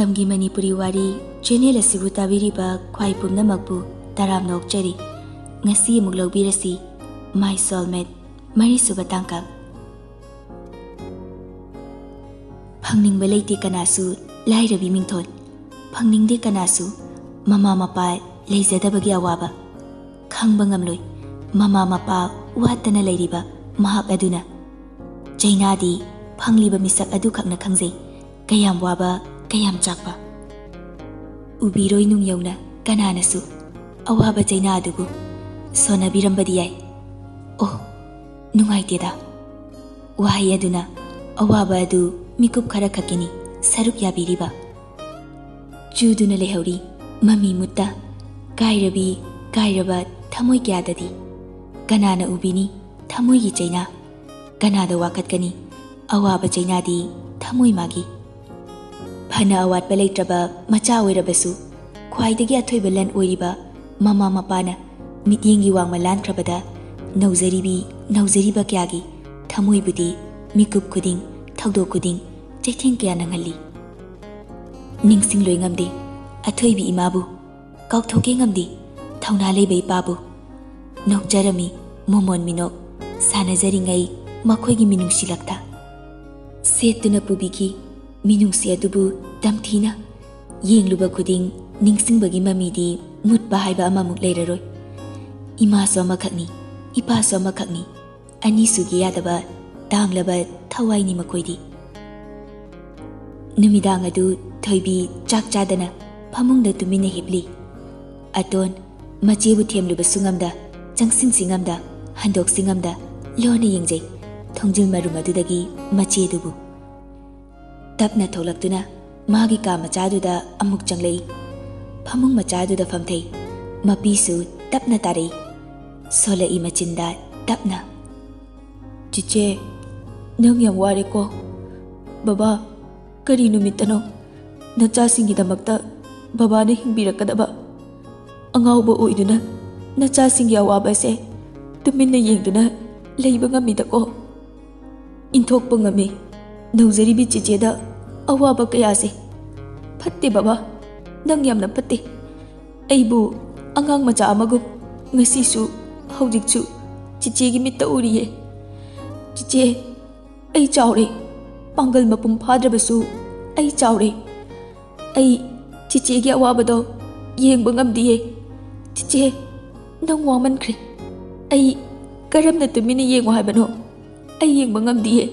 ꯃꯇꯝꯒꯤ ꯃꯅꯤꯄꯨꯔꯤ ꯋꯥꯔꯤ ꯆꯦꯅꯦꯜ ꯑꯁꯤꯕꯨ ꯇꯥꯕꯤꯔꯤꯕ ꯈ꯭ꯋꯥꯏ ꯄꯨꯝꯅꯃꯛꯄꯨ ꯇꯔꯥꯝꯅ ꯑꯣꯛꯆꯔꯤ꯫ ꯉꯁꯤ ꯑꯃꯨꯛ ꯂꯧꯕꯤꯔꯁꯤ ꯃꯥꯏ ꯁꯣꯜꯃꯦꯠ ꯃꯔꯤꯁꯨꯕ ꯇꯥꯡꯀꯛ꯫ ꯐꯪꯅꯤꯡꯕ ꯂꯩꯇꯦ ꯀꯅꯥꯁꯨ ꯂꯥꯏꯔꯕꯤ ꯃꯤꯡꯊꯣꯟ, ꯐꯪꯅꯤꯡꯗꯦ ꯀꯅꯥꯁꯨ ꯃꯃꯥ ꯃꯄꯥ ꯂꯩꯖꯗꯕꯒꯤ ꯑꯋꯥꯕ꯫ ꯈꯪꯕ ꯉꯝꯂꯣꯏ ꯃꯃꯥ ꯃꯄꯥ ꯋꯥꯠꯇꯅ ꯂꯩꯔꯤꯕ ꯃꯍꯥꯛ ꯑꯗꯨꯅ꯫ ꯆꯩꯅꯥꯗꯤ ꯐꯪꯂꯤꯕ ꯃꯤꯁꯛ ꯑꯗꯨꯈꯛꯅ ꯈꯪꯖꯩ ꯀꯌꯥꯝ ꯋꯥꯕ ꯀꯌꯥꯝ ꯆꯥꯛꯄ꯫ ꯎꯕꯤꯔꯣꯏ ꯅꯨꯡ ꯌꯧꯅ ꯀꯅꯥꯅꯁꯨ ꯑꯋꯥꯕ ꯆꯩꯅꯥ ꯑꯗꯨꯕꯨ ꯁꯣꯟꯅꯕꯤꯔꯝꯕꯗꯤ ꯌꯥꯏ꯫ ꯑꯣ ꯅꯨꯡꯉꯥꯏꯇꯦꯗ꯫ ꯋꯥꯍꯩ ꯑꯗꯨꯅ ꯑꯋꯥꯕ ꯑꯗꯨ ꯃꯤꯀꯨꯞ ꯈꯔ ꯈꯛꯀꯤꯅꯤ ꯁꯔꯨꯛ ꯌꯥꯕꯤꯔꯤꯕ꯫ ꯆꯨꯗꯨꯅ ꯂꯩꯍꯧꯔꯤ ꯃꯃꯤ ꯃꯨꯠꯇ ꯀꯥꯏꯔꯕ ꯊꯃꯣꯏ ꯀꯌꯥꯗꯗꯤ꯫ ꯀꯅꯥꯅ ꯎꯕꯤꯅꯤ ꯊꯃꯣꯏꯒꯤ ꯆꯩꯅꯥ, ꯀꯅꯥꯗ ꯋꯥꯀꯠꯀꯅꯤ ꯑꯋꯥꯕ ꯆꯩꯅꯥꯗꯤ ꯊꯃꯣꯏ ꯃꯥꯒꯤ꯫ ꯐꯅ ꯑꯋꯥꯠꯄ ꯂꯩꯇ꯭ꯔꯕ ꯃꯆꯥ ꯑꯣꯏꯔꯕꯁꯨ ꯈ꯭ꯋꯥꯏꯗꯒꯤ ꯑꯊꯣꯏꯕ ꯂꯟ ꯑꯣꯏꯔꯤꯕ ꯃꯃꯥ ꯃꯄꯥꯅ ꯃꯤꯠꯌꯦꯡꯒꯤ ꯋꯥꯡꯃ ꯂꯥꯟꯈ꯭ꯔꯕꯗ ꯅꯧꯖꯔꯤꯕ ꯀꯌꯥꯒꯤ ꯊꯃꯣꯏꯕꯨꯗꯤ ꯃꯤꯀꯨꯞ ꯈꯨꯗꯤꯡ ꯊꯧꯗꯣꯛ ꯈꯨꯗꯤꯡ ꯆꯩꯊꯦꯡ ꯀꯌꯥ ꯅꯪꯍꯜꯂꯤ꯫ ꯅꯤꯡꯁꯤꯡꯂꯣꯏ ꯉꯝꯗꯦ ꯑꯊꯣꯏꯕꯤ ꯏꯃꯥꯕꯨ, ꯀꯥꯎꯊꯣꯛꯀꯦ ꯉꯝꯗꯦ ꯊꯧꯅꯥ ꯂꯩꯕ ꯏꯄꯥꯕꯨ꯫ ꯅꯣꯛꯆꯔꯝꯃꯤ ꯃꯣꯃꯣꯟ ꯃꯤꯅꯣꯛ ꯁꯥꯟꯅꯖꯔꯤꯉꯩ ꯃꯈꯣꯏꯒꯤ ꯃꯤꯅꯨꯡꯁꯤ ꯂꯛꯇ꯫ ꯁꯦꯠꯇꯨꯅ ꯄꯨꯕꯤꯈꯤ ꯃꯤꯅꯨꯡꯁꯤ ꯑꯗꯨꯕꯨ ꯇꯝꯊꯤꯅ꯫ ꯌꯦꯡꯂꯨꯕ ꯈꯨꯗꯤꯡ ꯅꯤꯡꯁꯤꯡꯕꯒꯤ ꯃꯃꯤꯗꯤ ꯃꯨꯠꯄ ꯍꯥꯏꯕ ꯑꯃꯃꯨꯛ ꯂꯩꯔꯔꯣꯏ꯫ ꯏꯃꯥꯁꯨ ꯑꯃꯈꯛꯅꯤ ꯏꯄꯥꯁꯨ ꯑꯃꯈꯛꯅꯤ, ꯑꯅꯤꯁꯨꯒꯤ ꯌꯥꯗꯕ ꯇꯥꯡꯂꯕ ꯊꯋꯥꯏꯅꯤ ꯃꯈꯣꯏꯗꯤ꯫ ꯅꯨꯃꯤꯗꯥꯡ ꯑꯗꯨ ꯊꯣꯏꯕꯤ ꯆꯥꯛ ꯆꯥꯗꯅ ꯐꯃꯨꯡꯗ ꯇꯨꯃꯤꯟꯅ ꯍꯤꯞꯂꯤ꯫ ꯑꯇꯣꯟ ꯃꯆꯦꯕꯨ ꯊꯦꯝꯂꯨꯕꯁꯨ ꯉꯝꯗ, ꯆꯪꯁꯤꯟꯁꯤ ꯉꯝꯗ, ꯍꯟꯗꯣꯛꯁꯤ ꯉꯝꯗ ꯂꯣꯟꯅ ꯌꯦꯡꯖꯩ ꯊꯣꯡꯖꯤꯜ ꯃꯔꯨꯝ ꯑꯗꯨꯗꯒꯤ ꯃꯆꯦꯗꯨꯕꯨ꯫ ꯇꯞꯅ ꯊꯣꯛꯂꯛꯇꯨꯅ ꯃꯥꯒꯤ ꯀꯥ ꯃꯆꯥꯗꯨꯗ ꯑꯃꯨꯛ ꯆꯪꯂꯛꯏ꯫ ꯐꯃꯨꯡ ꯃꯆꯥꯗꯨꯗ ꯐꯝꯊꯩ, ꯃꯄꯤꯁꯨ ꯇꯞꯅ ꯇꯥꯔꯛꯏ꯫ ꯁꯣꯜꯂꯛꯏ ꯃꯆꯤꯟꯗ ꯇꯞꯅ, "ꯆꯤꯆꯦ ꯅꯪ ꯌꯥꯝ ꯋꯥꯔꯦꯀꯣ? ꯕꯕꯥ ꯀꯔꯤ ꯅꯨꯃꯤꯠꯇꯅꯣ ꯅꯆꯥꯁꯤꯡꯒꯤꯗꯃꯛꯇ ꯕꯕꯥꯅ ꯍꯤꯡꯕꯤꯔꯛꯀꯗꯕ? ꯑꯉꯥꯎꯕ ꯑꯣꯏꯗꯨꯅ ꯅꯆꯥꯁꯤꯡꯒꯤ ꯑꯋꯥꯕꯁꯦ ꯇꯨꯃꯤꯟꯅ ꯌꯦꯡꯗꯨꯅ ꯂꯩꯕ ꯉꯝꯃꯤꯗꯀꯣ? ꯏꯟꯊꯣꯛꯄ ꯉꯝꯃꯤ ꯅꯧꯖꯔꯤꯕꯤ ꯆꯤꯆꯦꯗ ꯑꯋꯥꯕ ꯀꯌꯥꯁꯦ꯫ ꯐꯠꯇꯦ ꯕꯕꯥ, ꯅꯪ ꯌꯥꯝꯅ ꯐꯠꯇꯦ꯫ ꯑꯩꯕꯨ ꯑꯉꯥꯡ ꯃꯆꯥ ꯑꯃꯒꯨꯝ ꯉꯁꯤꯁꯨ ꯍꯧꯖꯤꯛꯁꯨ ꯆꯤꯆꯦꯒꯤ ꯃꯤꯠꯇ ꯎꯔꯤꯌꯦ꯫ ꯆꯤꯆꯦ ꯑꯩ ꯆꯥꯎꯔꯦ, ꯄꯥꯡꯒꯜ ꯃꯄꯨꯡ ꯐꯥꯗ꯭ꯔꯕꯁꯨ ꯑꯩ ꯆꯥꯎꯔꯦ꯫ ꯑꯩ ꯆꯤꯆꯦꯒꯤ ꯑꯋꯥꯕꯗꯣ ꯌꯦꯡꯕ ꯉꯝꯗꯤꯌꯦ꯫ ꯆꯤꯆꯦ ꯅꯪ ꯋꯥꯃꯟꯈ꯭ꯔꯦ, ꯑꯩ ꯀꯔꯝꯅ ꯇꯨꯃꯤꯟꯅ ꯌꯦꯡꯉꯣ ꯍꯥꯏꯕꯅꯣ? ꯑꯩ ꯌꯦꯡꯕ ꯉꯝꯗꯤꯌꯦ꯫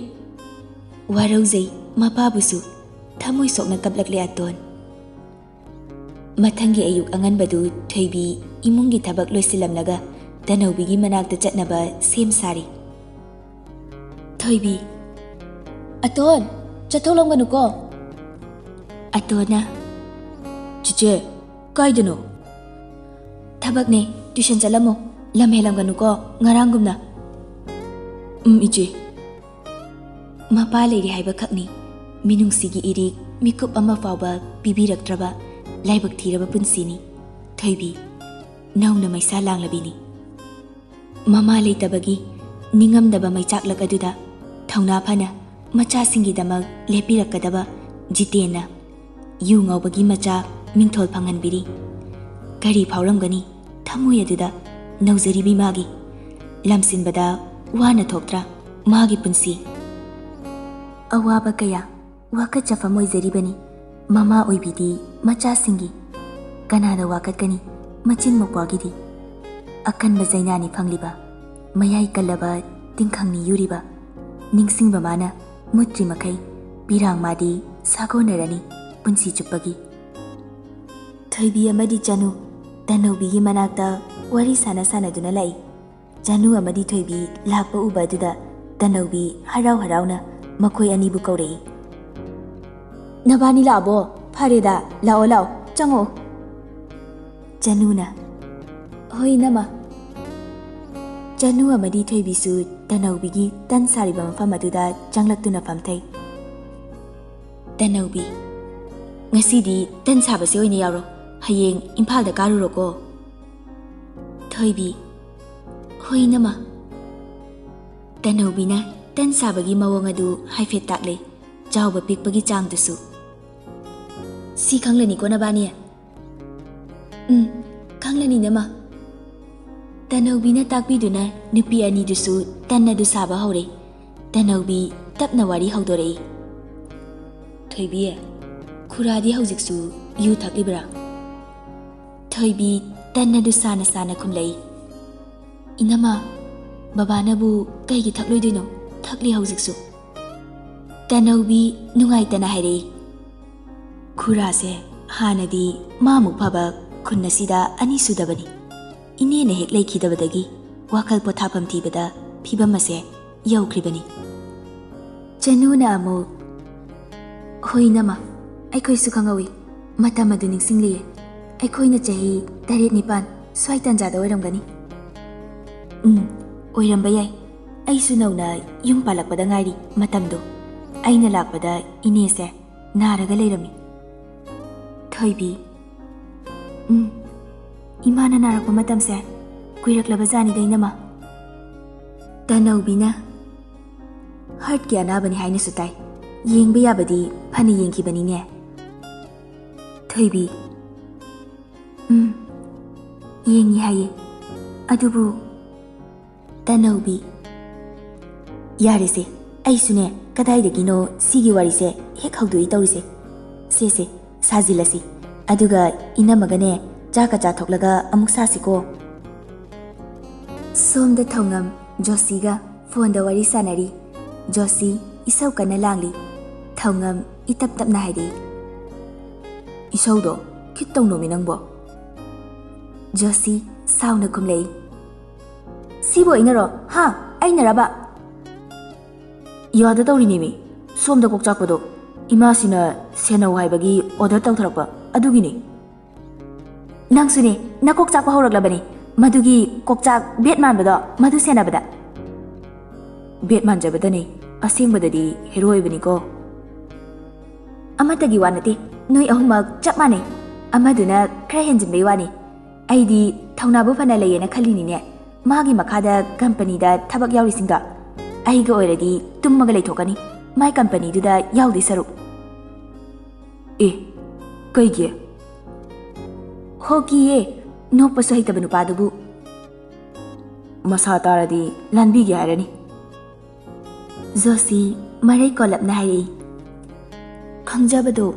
ꯋꯥꯔꯧꯖꯩ ꯃꯄꯥꯕꯨꯁꯨ ꯊꯃꯣꯏ ꯁꯣꯛꯅ ꯀꯞꯂꯛꯂꯦ ꯑꯇꯣꯟ꯫ ꯃꯊꯪꯒꯤ ꯑꯌꯨꯛ ꯑꯉꯟꯕꯗꯨ ꯊꯣꯏꯕꯤ ꯏꯃꯨꯡꯒꯤ ꯊꯕꯛ ꯂꯣꯏꯁꯤꯜꯂꯝꯂꯒ ꯇꯅꯧꯕꯤꯒꯤ ꯃꯅꯥꯛꯇ ꯆꯠꯅꯕ ꯁꯦꯝ ꯁꯥꯔꯤ꯫ ꯊꯣꯏꯕꯤ, "ꯑꯇꯣꯟ ꯆꯠꯊꯣꯛꯂꯝꯒꯅꯨꯀꯣ"꯫ ꯑꯇꯣꯟꯅ, "ꯆꯤꯆꯦ ꯀꯥꯏꯗꯅꯣ?" "ꯊꯕꯛꯅꯦ, ꯇ꯭ꯌꯨꯁꯟ ꯆꯠꯂꯝꯃꯣ, ꯂꯝ ꯍꯦꯜꯂꯝꯒꯅꯨꯀꯣ ꯉꯔꯥꯡꯒꯨꯝꯅ." "ꯏꯆꯦ." ꯃꯄꯥ ꯂꯩꯔꯤ ꯍꯥꯏꯕꯈꯛꯅꯤ ꯃꯤꯅꯨꯡꯁꯤꯒꯤ ꯏꯔꯤꯛ ꯃꯤꯀꯨꯞ ꯑꯃ ꯐꯥꯎꯕ ꯄꯤꯕꯤꯔꯛꯇ꯭ꯔꯕ ꯂꯥꯏꯕꯛ ꯊꯤꯔꯕ ꯄꯨꯟꯁꯤꯅꯤ ꯊꯣꯏꯕꯤ, ꯅꯧꯅ ꯃꯩꯁꯥ ꯂꯥꯡꯂꯕꯤꯅꯤ꯫ ꯃꯃꯥ ꯂꯩꯇꯕꯒꯤ ꯅꯤꯡꯉꯝꯗꯕ ꯃꯩꯆꯥꯛꯂꯛ ꯑꯗꯨꯗ ꯊꯧꯅꯥ ꯐꯅ ꯃꯆꯥꯁꯤꯡꯒꯤꯗꯃꯛ ꯂꯦꯞꯄꯤꯔꯛꯀꯗꯕ ꯖꯤꯇꯦꯟꯅ ꯌꯨ ꯉꯥꯎꯕꯒꯤ ꯃꯆꯥ ꯃꯤꯡꯊꯣꯜ ꯐꯪꯍꯟꯕꯤꯔꯤ꯫ ꯀꯔꯤ ꯐꯥꯎꯔꯝꯒꯅꯤ ꯊꯃꯣꯏ ꯑꯗꯨꯗ ꯅꯧꯖꯔꯤꯕꯤ ꯃꯥꯒꯤ? ꯂꯝꯁꯤꯟꯕꯗ ꯋꯥꯅ ꯊꯣꯛꯇ꯭ꯔꯥ ꯃꯥꯒꯤ ꯄꯨꯟꯁꯤ? ꯑꯋꯥꯕ ꯀꯌꯥ ꯋꯥꯀꯠꯆꯐꯝ ꯑꯣꯏꯖꯔꯤꯕꯅꯤ ꯃꯃꯥ ꯑꯣꯏꯕꯤꯗꯤ ꯃꯆꯥꯁꯤꯡꯒꯤ꯫ ꯀꯅꯥꯅ ꯋꯥꯀꯠꯀꯅꯤ ꯃꯆꯤꯟ ꯃꯧꯄ꯭ꯋꯥꯒꯤꯗꯤ? ꯑꯀꯟꯕ ꯆꯩꯅꯥꯅꯤ ꯐꯪꯂꯤꯕ, ꯃꯌꯥꯏ ꯀꯜꯂꯕ ꯇꯤꯡꯈꯪꯅꯤ ꯌꯨꯔꯤꯕ꯫ ꯅꯤꯡꯁꯤꯡꯕ ꯃꯥꯅ ꯃꯨꯠꯇ꯭ꯔꯤ ꯃꯈꯩ ꯄꯤꯔꯥꯡ ꯃꯥꯗꯤ ꯁꯥꯒꯣꯟꯅꯔꯅꯤ ꯄꯨꯟꯁꯤ ꯆꯨꯞꯄꯒꯤ꯫ ꯊꯣꯏꯕꯤ ꯑꯃꯗꯤ ꯆꯅꯨ ꯇꯅꯧꯕꯤꯒꯤ ꯃꯅꯥꯛꯇ ꯋꯥꯔꯤ ꯁꯥꯟꯅꯗꯨꯅ ꯂꯥꯛꯏ꯫ ꯆꯅꯨ ꯑꯃꯗꯤ ꯊꯣꯏꯕꯤ ꯂꯥꯛꯄ ꯎꯕ ꯑꯗꯨꯗ ꯇꯅꯧꯕꯤ ꯍꯔꯥꯎ ꯍꯔꯥꯎꯅ ꯃꯈꯣꯏ ꯑꯅꯤꯕꯨ ꯀꯧꯔꯛꯏ꯫ "ꯅꯕꯥꯅꯤ ꯂꯥꯛꯑꯕꯣ? ꯐꯔꯦꯗ, ꯂꯥꯛꯑꯣ ꯆꯪꯉꯣ." ꯆꯅꯨꯅ, "ꯍꯣꯏ ꯏꯅꯝꯃ." ꯆꯅꯨ ꯑꯃꯗꯤ ꯊꯣꯏꯕꯤꯁꯨ ꯇꯅꯧꯕꯤꯒꯤ ꯇꯟ ꯁꯥꯔꯤꯕ ꯃꯐꯝ ꯑꯗꯨꯗ ꯆꯪꯂꯛꯇꯨꯅ ꯐꯝꯊꯩ꯫ ꯇꯅꯧꯕꯤ, "ꯉꯁꯤꯗꯤ ꯇꯟ ꯁꯥꯕꯁꯦ ꯑꯣꯏꯅ ꯌꯥꯎꯔꯣ, ꯍꯌꯦꯡ ꯏꯝꯐꯥꯜꯗ ꯀꯥꯔꯨꯔꯣꯀꯣ." ꯊꯣꯏꯕꯤ, "ꯍꯣꯏ ꯏꯅꯝꯃ." ꯇꯅꯧꯕꯤꯅ ꯇꯟ ꯁꯥꯕꯒꯤ ꯃꯑꯣꯡ ꯑꯗꯨ ꯍꯥꯏꯐꯦꯠ ꯇꯥꯛꯂꯦ, ꯆꯥꯎꯕ ꯄꯤꯛꯄꯒꯤ ꯆꯥꯡꯗꯨꯁꯨ꯫ ꯁꯤ ꯈꯪꯂꯅꯤꯀꯣ ꯅꯕꯥꯅꯤ? ꯈꯪꯂꯅꯤ ꯅꯃꯥ꯫ ꯇꯅꯧꯕꯤꯅ ꯇꯥꯛꯄꯤꯗꯨꯅ ꯅꯨꯄꯤ ꯑꯅꯤꯗꯨꯁꯨ ꯇꯟꯅꯗꯨ ꯁꯥꯕ ꯍꯧꯔꯦ꯫ ꯇꯅꯧꯕꯤ ꯇꯞꯅ ꯋꯥꯔꯤ ꯍꯧꯗꯣꯔꯛꯏ꯫ ꯊꯣꯏꯕꯤ, ꯈꯨꯔꯥꯗꯤ ꯍꯧꯖꯤꯛꯁꯨ ꯌꯨ ꯊꯛꯂꯤꯕ꯭ꯔꯥ? ꯊꯣꯏꯕꯤ ꯇꯟꯅꯗꯨ ꯁꯥꯅ ꯁꯥꯅ ꯈꯨꯝꯂꯛꯏ꯫ ꯏꯅꯝꯃ, ꯕꯕꯥꯅꯕꯨ ꯀꯩꯒꯤ ꯊꯛꯂꯣꯏꯗꯣꯏꯅꯣ? ꯊꯛꯂꯤ ꯍꯧꯖꯤꯛꯁꯨ꯫ ꯇꯅꯧꯕꯤ ꯅꯨꯡꯉꯥꯏꯇꯅ ꯍꯥꯏꯔꯛꯏ꯫ ꯈꯨꯔꯥꯁꯦ ꯍꯥꯟꯅꯗꯤ ꯃꯥꯃꯨꯛ ꯐꯕ ꯈꯨꯟ ꯑꯁꯤꯗ ꯑꯅꯤ ꯁꯨꯗꯕꯅꯤ꯫ ꯏꯅꯦꯅ ꯍꯦꯛ ꯂꯩꯈꯤꯗꯕꯗꯒꯤ ꯋꯥꯈꯜ ꯄꯣꯊꯥꯐꯝ ꯊꯤꯕꯗ ꯐꯤꯕꯝ ꯑꯁꯦ ꯌꯧꯈ꯭ꯔꯤꯕꯅꯤ꯫ ꯆꯅꯨꯅ ꯑꯃꯨꯛ, ꯍꯣꯏ ꯏꯅꯝꯃ, ꯑꯩꯈꯣꯏꯁꯨ ꯈꯪꯍꯧꯏ꯫ ꯃꯇꯝ ꯑꯗꯨ ꯅꯤꯡꯁꯤꯡꯂꯤꯌꯦ꯫ ꯑꯩꯈꯣꯏꯅ ꯆꯍꯤ 8-9 ꯁ꯭ꯋꯥꯏ ꯇꯥꯟꯖꯥꯗ ꯑꯣꯏꯔꯝꯒꯅꯤ꯫ ꯑꯣꯏꯔꯝꯕ ꯌꯥꯏ꯫ ꯑꯩꯁꯨ ꯅꯧꯅ ꯌꯨꯝ ꯄꯥꯜꯂꯛꯄꯗ ꯉꯥꯏꯔꯤ ꯃꯇꯝꯗꯣ꯫ ꯑꯩꯅ ꯂꯥꯛꯄꯗ ꯏꯅꯦꯁꯦ ꯅꯥꯔꯒ ꯂꯩꯔꯝꯃꯤ꯫ ꯊꯣꯏꯕꯤ, ꯏꯃꯥꯅ ꯅꯥꯔꯛꯄ ꯃꯇꯝꯁꯦ ꯀꯨꯏꯔꯛꯂꯕꯖꯥꯠꯅꯤꯗ ꯏꯅꯝꯃ꯫ ꯇꯅꯧꯕꯤꯅ, ꯍꯥꯔꯠꯀꯤ ꯑꯅꯥꯕꯅꯤ ꯍꯥꯏꯅꯁꯨ ꯇꯥꯏ꯫ ꯌꯦꯡꯕ ꯌꯥꯕꯗꯤ ꯐꯅ ꯌꯦꯡꯈꯤꯕꯅꯤꯅꯦ꯫ ꯊꯣꯏꯕꯤ, ꯌꯦꯡꯉꯤ ꯍꯥꯏꯌꯦ꯫ ꯑꯗꯨꯕꯨ ꯇꯅꯧꯕꯤ, ꯌꯥꯔꯦꯁꯦ, ꯑꯩꯁꯨꯅꯦ ꯀꯗꯥꯏꯗꯒꯤꯅꯣ ꯁꯤꯒꯤ ꯋꯥꯔꯤꯁꯦ ꯍꯦꯛ ꯍꯧꯗꯣꯛꯏ ꯇꯧꯔꯤꯁꯦ꯫ ꯁꯦ ꯁꯥꯖꯤꯜꯂꯁꯤ, ꯑꯗꯨꯒ ꯏꯅꯝꯃꯒꯅꯦ ꯆꯥꯛꯀ ꯆꯥꯊꯣꯛꯂꯒ ꯑꯃꯨꯛ ꯁꯥꯁꯤꯀꯣ꯫ ꯁꯣꯝꯗ ꯊꯧꯉꯝ ꯖꯣꯁꯤꯒ ꯐꯣꯟꯗ ꯋꯥꯔꯤ ꯁꯥꯟꯅꯔꯤ꯫ ꯖꯣꯁꯤ ꯏꯁꯧ ꯀꯟꯅ ꯂꯥꯡꯂꯤ꯫ ꯊꯧꯉꯝ ꯏꯇꯞ ꯇꯞꯅ ꯍꯥꯏꯔꯛꯏ꯫ ꯏꯁꯧꯗꯣ ꯈꯤꯠꯇꯧꯅꯣꯃꯤ ꯅꯪꯕꯣ꯫ ꯖꯣꯁꯤ ꯁꯥꯎꯅ ꯈꯨꯝꯂꯛꯏ꯫ ꯁꯤꯕꯨ ꯑꯩꯅꯔꯣ? ꯍꯥ, ꯑꯩꯅꯔꯕ? ꯌꯥꯗ ꯇꯧꯔꯤꯅꯦꯃꯤ꯫ ꯁꯣꯝꯗ ꯀꯣꯛ ꯆꯥꯛꯄꯗꯣ ꯏꯃꯥꯁꯤꯅ ꯁꯦꯟꯅꯧ ꯍꯥꯏꯕꯒꯤ ꯑꯣꯔꯗꯔ ꯇꯧꯊꯔꯛꯄ ꯑꯗꯨꯒꯤꯅꯤ꯫ ꯅꯪꯁꯨꯅꯦ ꯅꯀꯣꯛ ꯆꯥꯛꯄ ꯍꯧꯔꯛꯂꯕꯅꯤ꯫ ꯃꯗꯨꯒꯤ ꯀꯣꯛꯆꯥꯛ ꯕꯦꯠ ꯃꯥꯟꯕꯗꯣ ꯃꯗꯨ ꯁꯦꯟꯅꯕꯗ꯫ ꯕꯦꯠ ꯃꯥꯟꯖꯕꯗꯅꯤ, ꯑꯁꯦꯡꯕꯗꯗꯤ ꯍꯦꯔꯣ ꯑꯣꯏꯕꯅꯤꯀꯣ꯫ ꯑꯃꯠꯇꯒꯤ ꯋꯥ ꯅꯠꯇꯦ, ꯅꯣꯏ ꯑꯍꯨꯝꯃꯛ ꯆꯞ ꯃꯥꯟꯅꯩ꯫ ꯑꯃꯗꯨꯅ ꯈꯔ ꯍꯦꯟꯖꯤꯟꯕꯩ ꯋꯥꯅꯤ꯫ ꯑꯩꯗꯤ ꯊꯧꯅꯥꯕꯨ ꯐꯅ ꯂꯩꯌꯦꯅ ꯈꯜꯂꯤꯅꯤꯅꯦ꯫ ꯃꯥꯒꯤ ꯃꯈꯥꯗ ꯀꯝꯄꯅꯤꯗ ꯊꯕꯛ ꯌꯥꯎꯔꯤꯁꯤꯡꯗꯣ ꯑꯩꯒ ꯑꯣꯏꯔꯗꯤ ꯇꯨꯝꯃꯒ ꯂꯩꯊꯣꯛꯀꯅꯤ ꯃꯥꯏ ꯀꯝꯄꯅꯤꯗꯨꯗ ꯌꯥꯎꯗꯣꯏ ꯁꯔꯨꯛ꯫ ꯀꯩꯒꯤ? ꯍꯣꯀꯤꯌꯦ, ꯅꯣꯛꯄꯁꯨ ꯍꯩꯇꯕ ꯅꯨꯄꯥꯗꯨꯕꯨ꯫ ꯃꯁꯥ ꯇꯥꯔꯗꯤ ꯂꯥꯟꯕꯤꯒꯦ ꯍꯥꯏꯔꯅꯤ꯫ ꯖꯣꯁꯤ ꯃꯔꯩ ꯀꯣꯜꯂꯞꯅ ꯍꯥꯏꯔꯛꯏ꯫ ꯈꯪꯖꯕꯗꯣ,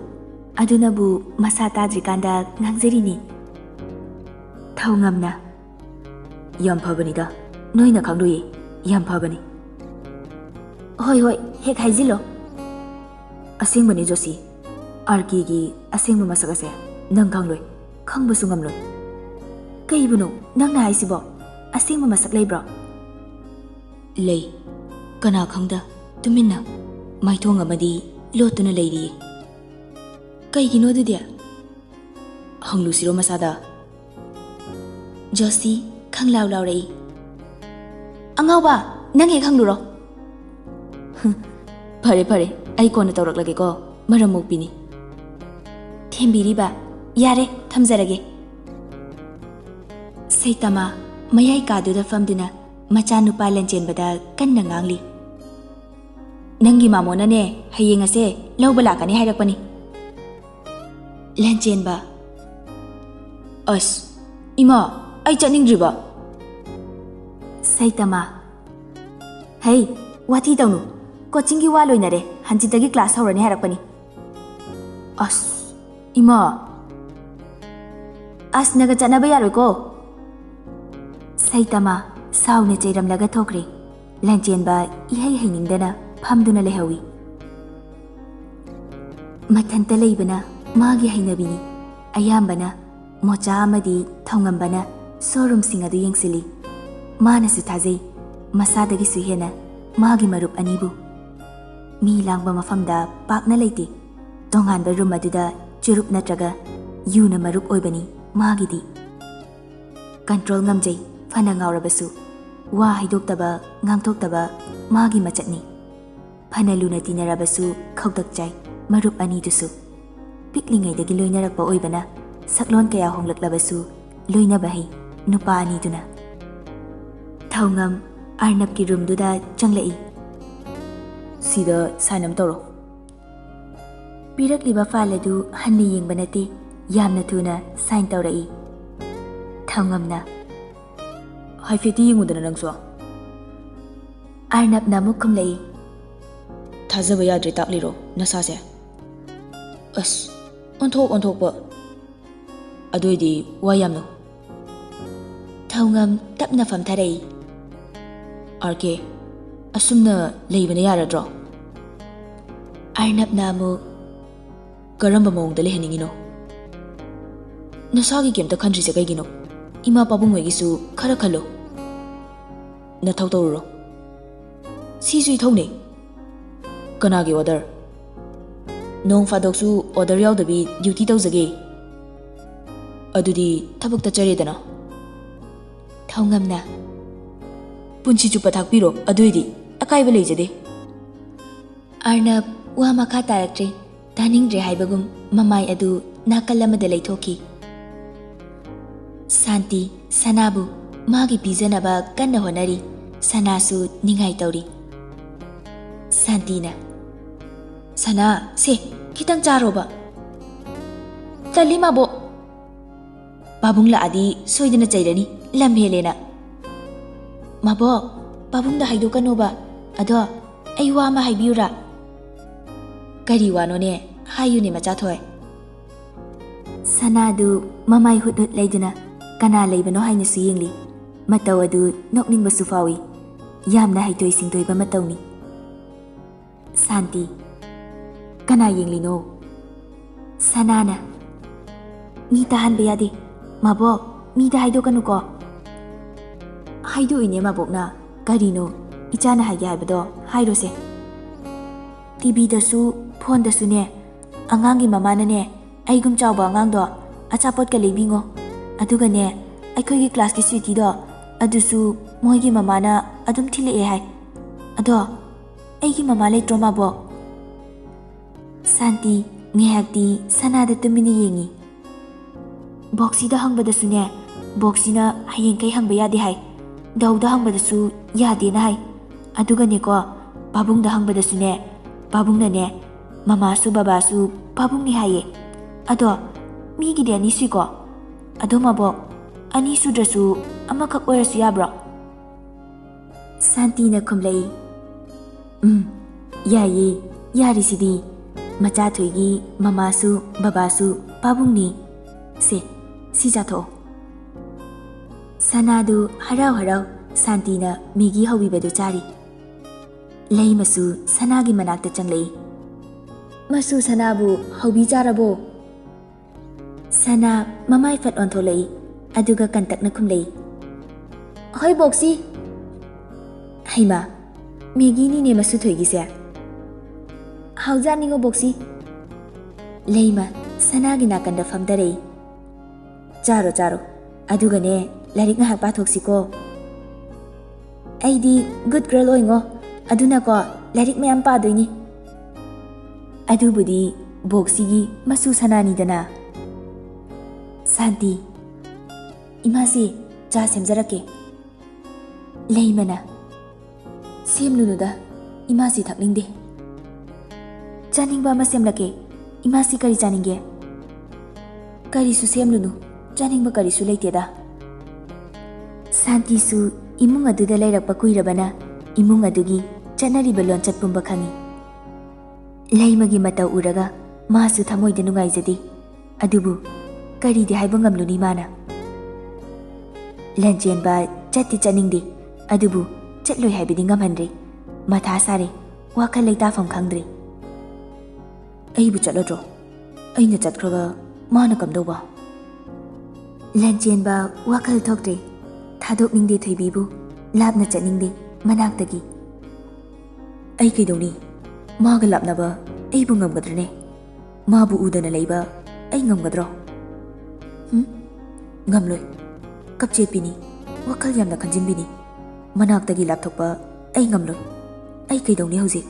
ꯑꯗꯨꯅꯕꯨ ꯃꯁꯥ ꯇꯥꯗ꯭ꯔꯤꯀꯥꯟꯗ ꯉꯥꯡꯖꯔꯤꯅꯤ꯫ ꯊꯧꯉꯝꯅ, ꯌꯥꯝ ꯐꯕꯅꯤꯗ, ꯅꯣꯏꯅ ꯈꯪꯂꯣꯏꯌꯦ, ꯌꯥꯝ ꯐꯕꯅꯤ꯫ ꯍꯣꯏ, ꯍꯦꯛ ꯍꯥꯏꯖꯤꯜꯂꯣ꯫ ꯑꯁꯦꯡꯕꯅꯤ ꯖꯣꯁꯤ, ꯑꯥꯔꯀꯤꯒꯤ ꯑꯁꯦꯡꯕ ꯃꯁꯛ ꯑꯁꯦ ꯅꯪ ꯈꯪꯂꯣꯏ, ꯈꯪꯕꯁꯨ ꯉꯝꯂꯣꯏ꯫ ꯀꯩꯕꯨꯅꯣ ꯅꯪꯅ ꯍꯥꯏꯁꯤꯕꯣ? ꯑꯁꯦꯡꯕ ꯃꯁꯛ ꯂꯩꯕ꯭ꯔꯣ? ꯂꯩ, ꯀꯅꯥ ꯈꯪꯗ ꯇꯨꯃꯤꯟꯅ ꯃꯥꯏꯊꯣꯡ ꯑꯃꯗꯤ ꯂꯣꯠꯇꯨꯅ ꯂꯩꯔꯤꯌꯦ꯫ ꯀꯩꯒꯤꯅꯣ ꯑꯗꯨꯗꯤ? ꯍꯪꯂꯨꯁꯤꯔꯣ ꯃꯁꯥꯗ? ꯖꯣꯁꯤ ꯈꯪꯂꯥꯎ ꯂꯥꯎꯔꯛꯏ꯫ ꯑꯉꯥꯎꯕ, ꯅꯪ ꯍꯦꯛ ꯍꯪꯂꯨꯔꯣ꯫ ꯐꯔꯦ, ꯑꯩ ꯀꯣꯟꯅ ꯇꯧꯔꯛꯂꯒꯦꯀꯣ, ꯃꯔꯝ ꯃꯣꯛꯄꯤꯅꯤ꯫ ꯊꯦꯝꯕꯤꯔꯤꯕ? ꯌꯥꯔꯦ, ꯊꯝꯖꯔꯒꯦ꯫ ꯁꯩꯇꯃꯥ ꯃꯌꯥꯏ ꯀꯥꯗꯨꯗ ꯐꯝꯗꯨꯅ ꯃꯆꯥꯅꯨꯄꯥ ꯂꯟꯆꯦꯟꯕꯗ ꯀꯟꯅ ꯉꯥꯡꯂꯤ꯫ ꯅꯪꯒꯤ ꯃꯥꯃꯣꯅꯅꯦ ꯍꯌꯦꯡ ꯑꯁꯦ ꯂꯧꯕ ꯂꯥꯛꯀꯅꯤ ꯍꯥꯏꯔꯛꯄꯅꯤ꯫ ꯂꯟꯆꯦꯟꯕ, ꯑꯁ, ꯏꯃꯥ, ꯑꯩ ꯆꯠꯅꯤꯡꯗ꯭ꯔꯤꯕ? ꯁꯩꯇꯃꯥ, ꯍꯩ, ꯋꯥꯊꯤ ꯇꯧꯅꯨ꯫ ꯀꯣꯆꯤꯡꯒꯤ ꯋꯥ ꯂꯣꯏꯅꯔꯦ, ꯍꯟꯆꯤꯠꯇꯒꯤ ꯀ꯭ꯂꯥꯁ ꯍꯧꯔꯅꯤ ꯍꯥꯏꯔꯛꯄꯅꯤ꯫ ꯑꯁ, ꯏꯃꯥ, ꯑꯁꯅꯒ ꯆꯠꯅꯕ ꯌꯥꯔꯣꯏꯀꯣ꯫ ꯁꯩꯇꯃꯥ ꯁꯥꯎꯅ ꯆꯩꯔꯝꯂꯒ ꯊꯣꯛꯈ꯭ꯔꯦ꯫ ꯂꯟꯆꯦꯟꯕ ꯏꯍꯩ ꯍꯩꯅꯤꯡꯗꯅ ꯐꯝꯗꯨꯅ ꯂꯩꯍꯧꯏ꯫ ꯃꯊꯟꯇ ꯂꯩꯕꯅ ꯃꯥꯒꯤ ꯍꯩꯅꯕꯤꯅꯤ꯫ ꯑꯌꯥꯝꯕꯅ ꯃꯣꯆꯥ ꯑꯃꯗꯤ ꯊꯧꯉꯝꯕꯅ ꯁꯣꯔꯨꯝꯁꯤꯡ ꯑꯗꯨ ꯌꯦꯡꯁꯤꯜꯂꯤ꯫ ꯃꯥꯅꯁꯨ ꯊꯥꯖꯩ ꯃꯁꯥꯗꯒꯤꯁꯨ ꯍꯦꯟꯅ ꯃꯥꯒꯤ ꯃꯔꯨꯞ ꯑꯅꯤꯕꯨ꯫ ꯃꯤ ꯂꯥꯡꯕ ꯃꯐꯝꯗ ꯄꯥꯛꯅ ꯂꯩꯇꯦ꯫ ꯇꯣꯉꯥꯟꯕ ꯔꯨꯝ ꯑꯗꯨꯗ ꯆꯨꯔꯨꯞ ꯅꯠꯇ꯭ꯔꯒ ꯌꯨꯅ ꯃꯔꯨꯞ ꯑꯣꯏꯕꯅꯤ ꯃꯥꯒꯤꯗꯤ꯫ ꯀꯟꯇ꯭ꯔꯣꯜ ꯉꯝꯖꯩ, ꯐꯅ ꯉꯥꯎꯔꯕꯁꯨ ꯋꯥ ꯍꯩꯗꯣꯛꯇꯕ ꯉꯥꯡꯊꯣꯛꯇꯕ ꯃꯥꯒꯤ ꯃꯆꯠꯅꯤ꯫ ꯐꯅ ꯂꯨꯅ ꯇꯤꯟꯅꯔꯕꯁꯨ ꯈꯧꯇꯛ ꯆꯥꯏ ꯃꯔꯨꯞ ꯑꯅꯤꯗꯨꯁꯨ꯫ ꯄꯤꯛꯂꯤꯉꯩꯗꯒꯤ ꯂꯣꯏꯅꯔꯛꯄ ꯑꯣꯏꯕꯅ ꯁꯛꯂꯣꯟ ꯀꯌꯥ ꯍꯣꯡꯂꯛꯂꯕꯁꯨ ꯂꯣꯏꯅꯕ ꯍꯩ ꯅꯨꯄꯥ ꯑꯅꯤꯗꯨꯅ꯫ ꯊꯧꯉꯝ ꯑꯔꯅꯕꯀꯤ ꯔꯨꯝꯗꯨꯗ ꯆꯪꯂꯛꯏ꯫ ꯁꯤꯗ ꯁꯥꯏꯟ ꯑꯃ ꯇꯧꯔꯣ꯫ ꯄꯤꯔꯛꯂꯤꯕ ꯐꯥꯏꯜ ꯑꯗꯨ ꯍꯟꯅ ꯌꯦꯡꯕ ꯅꯠꯇꯦ, ꯌꯥꯝꯅ ꯊꯨꯅ ꯁꯥꯏꯟ ꯇꯧꯔꯛꯏ꯫ ꯊꯧꯉꯝꯅ ꯍꯥꯏꯐꯦꯠꯇꯤ ꯌꯦꯡꯉꯨꯗꯅ ꯅꯪꯁꯨ꯫ ꯑꯔꯅꯕꯅ ꯑꯃꯨꯛ ꯈꯨꯝꯂꯛꯏ꯫ ꯊꯥꯖꯕ ꯌꯥꯗ꯭ꯔꯦ ꯇꯥꯛꯂꯤꯔꯣ ꯅꯁꯥꯁꯦ? ꯑꯁ ꯑꯣꯟꯊꯣꯛꯄ ꯑꯗꯨꯏꯗꯤ ꯋꯥ ꯌꯥꯝꯅ꯫ ꯊꯧꯉꯝ ꯇꯞꯅ ꯐꯝꯊꯔꯛꯏ꯫ ꯑꯥꯔꯀꯦ, ꯑꯁꯨꯝꯅ ꯂꯩꯕꯅ ꯌꯥꯔꯗ꯭ꯔꯣ? ꯑꯔꯅꯕꯅ ꯑꯃꯨꯛ ꯀꯔꯝꯕ ꯃꯑꯣꯡꯗ ꯂꯩꯍꯟꯅꯤꯡꯉꯤꯅꯣ? ꯅꯁꯥꯒꯤ ꯀꯩꯝꯇ ꯈꯟꯗ꯭ꯔꯤꯁꯦ ꯀꯩꯒꯤꯅꯣ? ꯏꯃꯥ ꯄꯥꯕꯨꯡ ꯍꯣꯏꯒꯤꯁꯨ ꯈꯔ ꯈꯜꯂꯣ꯫ ꯅꯊꯧ ꯇꯧꯔꯨꯔꯣ꯫ ꯁꯤꯁꯨ ꯏꯊꯧꯅꯦ꯫ ꯀꯅꯥꯒꯤ ꯑꯣꯔꯗꯔ? ꯅꯣꯡ ꯐꯥꯗꯣꯛꯁꯨ ꯑꯣꯔꯗꯔ ꯌꯥꯎꯗꯕꯤ ꯗ꯭ꯌꯨꯇꯤ ꯇꯧꯖꯒꯦ꯫ ꯑꯗꯨꯗꯤ ꯊꯕꯛ ꯇꯠꯆꯔꯦꯗꯅ꯫ ꯊꯧꯉꯝꯅ ꯄꯨꯟꯁꯤ ꯆꯨꯞꯄ ꯊꯥꯛꯄꯤꯔꯣ, ꯑꯗꯨꯏꯗꯤ ꯑꯀꯥꯏꯕ ꯂꯩꯖꯗꯦ꯫ ꯑꯔꯅꯕ ꯋꯥ ꯃꯈꯥ ꯇꯥꯔꯛꯇ꯭ꯔꯦ, ꯇꯥꯅꯤꯡꯗ꯭ꯔꯦ ꯍꯥꯏꯕꯒꯨꯝ ꯃꯃꯥꯏ ꯑꯗꯨ ꯅꯥꯀꯜ ꯑꯃꯗ ꯂꯩꯊꯣꯛꯈꯤ꯫ ꯁꯥꯟꯇꯤ ꯁꯅꯥꯕꯨ ꯃꯥꯒꯤ ꯄꯤꯖꯅꯕ ꯀꯟꯅ ꯍꯣꯠꯅꯔꯤ, ꯁꯅꯥꯁꯨ ꯅꯤꯡꯉꯥꯏ ꯇꯧꯔꯤ꯫ ꯁꯥꯟꯇꯤꯅ ꯁꯅꯥ, ꯁꯦ ꯈꯤꯇꯪ ꯆꯥꯔꯣꯕ꯫ ꯇꯜꯂꯤ ꯃꯥꯕꯣꯛ꯫ ꯄꯥꯕꯨꯡ ꯂꯥꯛꯑꯗꯤ ꯁꯣꯏꯗꯅ ꯆꯩꯔꯅꯤ, ꯂꯝ ꯍꯦꯜꯂꯦꯅ꯫ ꯃꯕꯣꯛ, ꯄꯥꯕꯨꯡꯗ ꯍꯥꯏꯗꯣꯛꯀꯅꯣꯕ, ꯑꯗꯣ ꯑꯩ ꯋꯥ ꯑꯃ ꯍꯥꯏꯕꯤꯌꯨꯔꯥ? ꯀꯔꯤ ꯋꯥꯅꯣꯅꯦ? ꯍꯥꯏꯌꯨꯅꯦ ꯃꯆꯥꯊꯣꯏ꯫ ꯁꯅꯥꯗꯨ ꯃꯃꯥꯏ ꯍꯨꯠ ꯂꯩꯗꯨꯅ ꯀꯅꯥ ꯂꯩꯕꯅꯣ ꯍꯥꯏꯅꯁꯨ ꯌꯦꯡꯂꯤ꯫ ꯃꯇꯧ ꯑꯗꯨ ꯅꯣꯛꯅꯤꯡꯕꯁꯨ ꯐꯥꯎꯏ, ꯌꯥꯝꯅ ꯍꯩꯊꯣꯏ ꯁꯤꯡꯊꯣꯏꯕ ꯃꯇꯧꯅꯤ꯫ ꯁꯥꯟꯇꯤ ꯀꯅꯥ ꯌꯦꯡꯂꯤꯅꯣ? ꯁꯅꯥꯅ ꯃꯤ ꯇꯥꯍꯟꯕ ꯌꯥꯗꯦ, ꯃꯕꯣꯛ, ꯃꯤꯗ ꯍꯥꯏꯗꯣꯛꯀꯅꯨꯀꯣ꯫ ꯍꯥꯏꯗꯣꯛꯏꯅꯦ ꯃꯕꯣꯛꯅ꯫ ꯀꯔꯤꯅꯣ ꯏꯆꯥꯅ ꯍꯥꯏꯒꯦ ꯍꯥꯏꯕꯗꯣ ꯍꯥꯏꯔꯣꯁꯦ꯫ ꯇꯤꯚꯤꯗꯁꯨ ꯐꯣꯟꯗꯁꯨꯅꯦ ꯑꯉꯥꯡꯒꯤ ꯃꯃꯥꯅꯅꯦ ꯑꯩꯒꯨꯝ ꯆꯥꯎꯕ ꯑꯉꯥꯡꯗꯣ ꯑꯆꯥꯄꯣꯠꯀ ꯂꯩꯕꯤꯉꯣ, ꯑꯗꯨꯒꯅꯦ ꯑꯩꯈꯣꯏꯒꯤ ꯀ꯭ꯂꯥꯁꯀꯤ ꯁ꯭ꯋꯤꯇꯤꯗꯣ ꯑꯗꯨꯁꯨ ꯃꯣꯏꯒꯤ ꯃꯃꯥꯅ ꯑꯗꯨꯝ ꯊꯤꯜꯂꯛꯑꯦ ꯍꯥꯏ꯫ ꯑꯗꯣ ꯑꯩꯒꯤ ꯃꯃꯥ ꯂꯩꯇ꯭ꯔꯣ ꯃꯕꯣꯛ? ꯁꯥꯟꯇꯤ ꯉꯥꯏꯍꯥꯛꯇꯤ ꯁꯅꯥꯗ ꯇꯨꯃꯤꯟꯅ ꯌꯦꯡꯉꯤ꯫ ꯕꯣꯛꯁꯤꯗ ꯍꯪꯕꯗꯁꯨꯅꯦ ꯕꯣꯛꯁꯤꯅ ꯍꯌꯦꯡꯈꯩ ꯍꯪꯕ ꯌꯥꯗꯦ ꯍꯥꯏ, ꯗꯧꯗ ꯍꯪꯕꯗꯁꯨ ꯌꯥꯗꯦꯅ ꯍꯥꯏ, ꯑꯗꯨꯒꯅꯦꯀꯣ ꯄꯥꯕꯨꯡꯗ ꯍꯪꯕꯗꯁꯨꯅꯦ ꯄꯥꯕꯨꯡꯅꯅꯦ ꯃꯃꯥꯁꯨ ꯕꯕꯥꯁꯨ ꯄꯥꯕꯨꯡꯅꯤ ꯍꯥꯏꯌꯦ꯫ ꯑꯗꯣ ꯃꯤꯒꯤꯗꯤ ꯑꯅꯤ ꯁꯨꯏꯀꯣ, ꯑꯗꯣ ꯃꯕꯣꯛ ꯑꯅꯤ ꯁꯨꯗ꯭ꯔꯁꯨ ꯑꯃꯈꯛ ꯑꯣꯏꯔꯁꯨ ꯌꯥꯕ꯭ꯔꯣ? ꯁꯥꯟꯇꯤꯅ ꯈꯨꯝꯂꯛꯏ꯫ ꯌꯥꯏꯌꯦ, ꯌꯥꯔꯤꯁꯤꯗꯤ꯫ ꯃꯆꯥꯊꯣꯏꯒꯤ ꯃꯃꯥꯁꯨ ꯕꯕꯥꯁꯨ ꯄꯥꯕꯨꯡꯅꯤ꯫ ꯁꯦ, ꯁꯤ ꯆꯥꯊꯣꯛꯑꯣ꯫ ꯁꯅꯥꯗꯨ ꯍꯔꯥꯎ ꯍꯔꯥꯎ ꯁꯥꯟꯇꯤꯅ ꯃꯦꯒꯤ ꯍꯧꯕꯤꯕꯗꯨ ꯆꯥꯔꯤ꯫ ꯂꯩꯃꯁꯨ ꯁꯅꯥꯒꯤ ꯃꯅꯥꯛꯇ ꯆꯪꯂꯛꯏ꯫ ꯃꯁꯨ ꯁꯅꯥꯕꯨ ꯍꯧꯕꯤ ꯆꯥꯔꯕꯣ? ꯁꯅꯥ ꯃꯃꯥꯏ ꯐꯠ ꯑꯣꯟꯊꯣꯛꯂꯛꯏ, ꯑꯗꯨꯒ ꯀꯟꯇꯛꯅ ꯈꯨꯝꯂꯛꯏ꯫ ꯍꯣꯏ ꯕꯣꯛꯁꯤ꯫ ꯍꯩꯃꯥ, ꯃꯦꯒꯤꯅꯤꯅꯦ ꯃꯁꯨ ꯊꯣꯏꯒꯤꯁꯦ꯫ ꯍꯥꯎꯖꯥꯅꯤꯉꯣ ꯕꯣꯛꯁꯤ꯫ ꯂꯩꯃ ꯁꯅꯥꯒꯤ ꯅꯥꯀꯟꯗ ꯐꯝꯊꯔꯛꯏ꯫ ꯆꯥꯔꯣ ꯆꯥꯔꯣ, ꯑꯗꯨꯒꯅꯦ ꯂꯥꯏꯔꯤꯛ ꯉꯥꯏꯍꯥꯛ ꯄꯥꯊꯣꯛꯁꯤꯀꯣ꯫ ꯑꯩꯗꯤ ꯒꯨꯗ ꯒꯔꯜ ꯑꯣꯏꯉꯣ, ꯑꯗꯨꯅꯀꯣ ꯂꯥꯏꯔꯤꯛ ꯃꯌꯥꯝ ꯄꯥꯗꯣꯏꯅꯤ꯫ ꯑꯗꯨꯕꯨꯗꯤ ꯕꯣꯛꯁꯤꯒꯤ ꯃꯁꯨ ꯁꯅꯥꯅꯤꯗꯅ꯫ ꯁꯥꯟꯇꯤ ꯏꯃꯥꯁꯤ, ꯆꯥ ꯁꯦꯝꯖꯔꯛꯀꯦ꯫ ꯂꯩꯃꯅ ꯁꯦꯝꯂꯨꯅꯨꯗ, ꯏꯃꯥꯁꯤ ꯊꯛꯅꯤꯡꯗꯦ꯫ ꯆꯥꯅꯤꯡꯕ ꯑꯃ ꯁꯦꯝꯂꯛꯀꯦ, ꯏꯃꯥꯁꯤ ꯀꯔꯤ ꯆꯥꯅꯤꯡꯒꯦ? ꯀꯔꯤꯁꯨ ꯁꯦꯝꯂꯨꯅꯨ, ꯆꯥꯅꯤꯡꯕ ꯀꯔꯤꯁꯨ ꯂꯩꯇꯦꯗ꯫ ꯁꯥꯟꯇꯤꯁꯨ ꯏꯃꯨꯡ ꯑꯗꯨꯗ ꯂꯩꯔꯛꯄ ꯀꯨꯏꯔꯕꯅ ꯏꯃꯨꯡ ꯑꯗꯨꯒꯤ ꯆꯠꯅꯔꯤꯕ ꯂꯣꯟꯆꯠ ꯄꯨꯝꯕ ꯈꯪꯏ꯫ ꯂꯩꯃꯒꯤ ꯃꯇꯧ ꯎꯔꯒ ꯃꯥꯁꯨ ꯊꯃꯣꯏꯗ ꯅꯨꯡꯉꯥꯏꯖꯗꯦ, ꯑꯗꯨꯕꯨ ꯀꯔꯤꯗꯤ ꯍꯥꯏꯕ ꯉꯝꯂꯨꯅꯤ ꯃꯥꯅ꯫ ꯂꯟꯆꯦꯟꯕ ꯆꯠꯇꯤ ꯆꯠꯅꯤꯡꯗꯦ, ꯑꯗꯨꯕꯨ ꯆꯠꯂꯣꯏ ꯍꯥꯏꯕꯗꯤ ꯉꯝꯍꯟꯗ꯭ꯔꯦ꯫ ꯃꯊꯥ ꯁꯥꯔꯦ, ꯋꯥꯈꯜ ꯂꯩꯇꯥꯐꯝ ꯈꯪꯗ꯭ꯔꯦ꯫ ꯑꯩꯕꯨ ꯆꯠꯂꯗ꯭ꯔꯣ? ꯑꯩꯅ ꯆꯠꯈ꯭ꯔꯒ ꯃꯥꯅ ꯀꯝꯗꯧꯕ? ꯂꯟꯆꯦꯟꯕ ꯋꯥꯈꯜ ꯊꯣꯛꯇ꯭ꯔꯦ, ꯊꯥꯗꯣꯛꯅꯤꯡꯗꯦ ꯊꯣꯏꯕꯤꯕꯨ, ꯂꯥꯞꯅ ꯆꯠꯅꯤꯡꯗꯦ ꯃꯅꯥꯛꯇꯒꯤ꯫ ꯑꯩ ꯀꯩꯗꯧꯅꯤ? ꯃꯥꯒ ꯂꯥꯞꯅꯕ ꯑꯩꯕꯨ ꯉꯝꯒꯗ꯭ꯔꯅꯦ? ꯃꯥꯕꯨ ꯎꯗꯅ ꯂꯩꯕ ꯑꯩ ꯉꯝꯒꯗ꯭ꯔꯣ? ꯉꯝꯂꯣꯏ꯫ ꯀꯞꯆꯦꯠꯄꯤꯅꯤ, ꯋꯥꯈꯜ ꯌꯥꯝꯅ ꯈꯟꯖꯤꯟꯕꯤꯅꯤ, ꯃꯅꯥꯛꯇꯒꯤ ꯂꯥꯞꯊꯣꯛꯄ ꯑꯩ ꯉꯝꯂꯣꯏ꯫ ꯑꯩ ꯀꯩꯗꯧꯅꯤ ꯍꯧꯖꯤꯛ?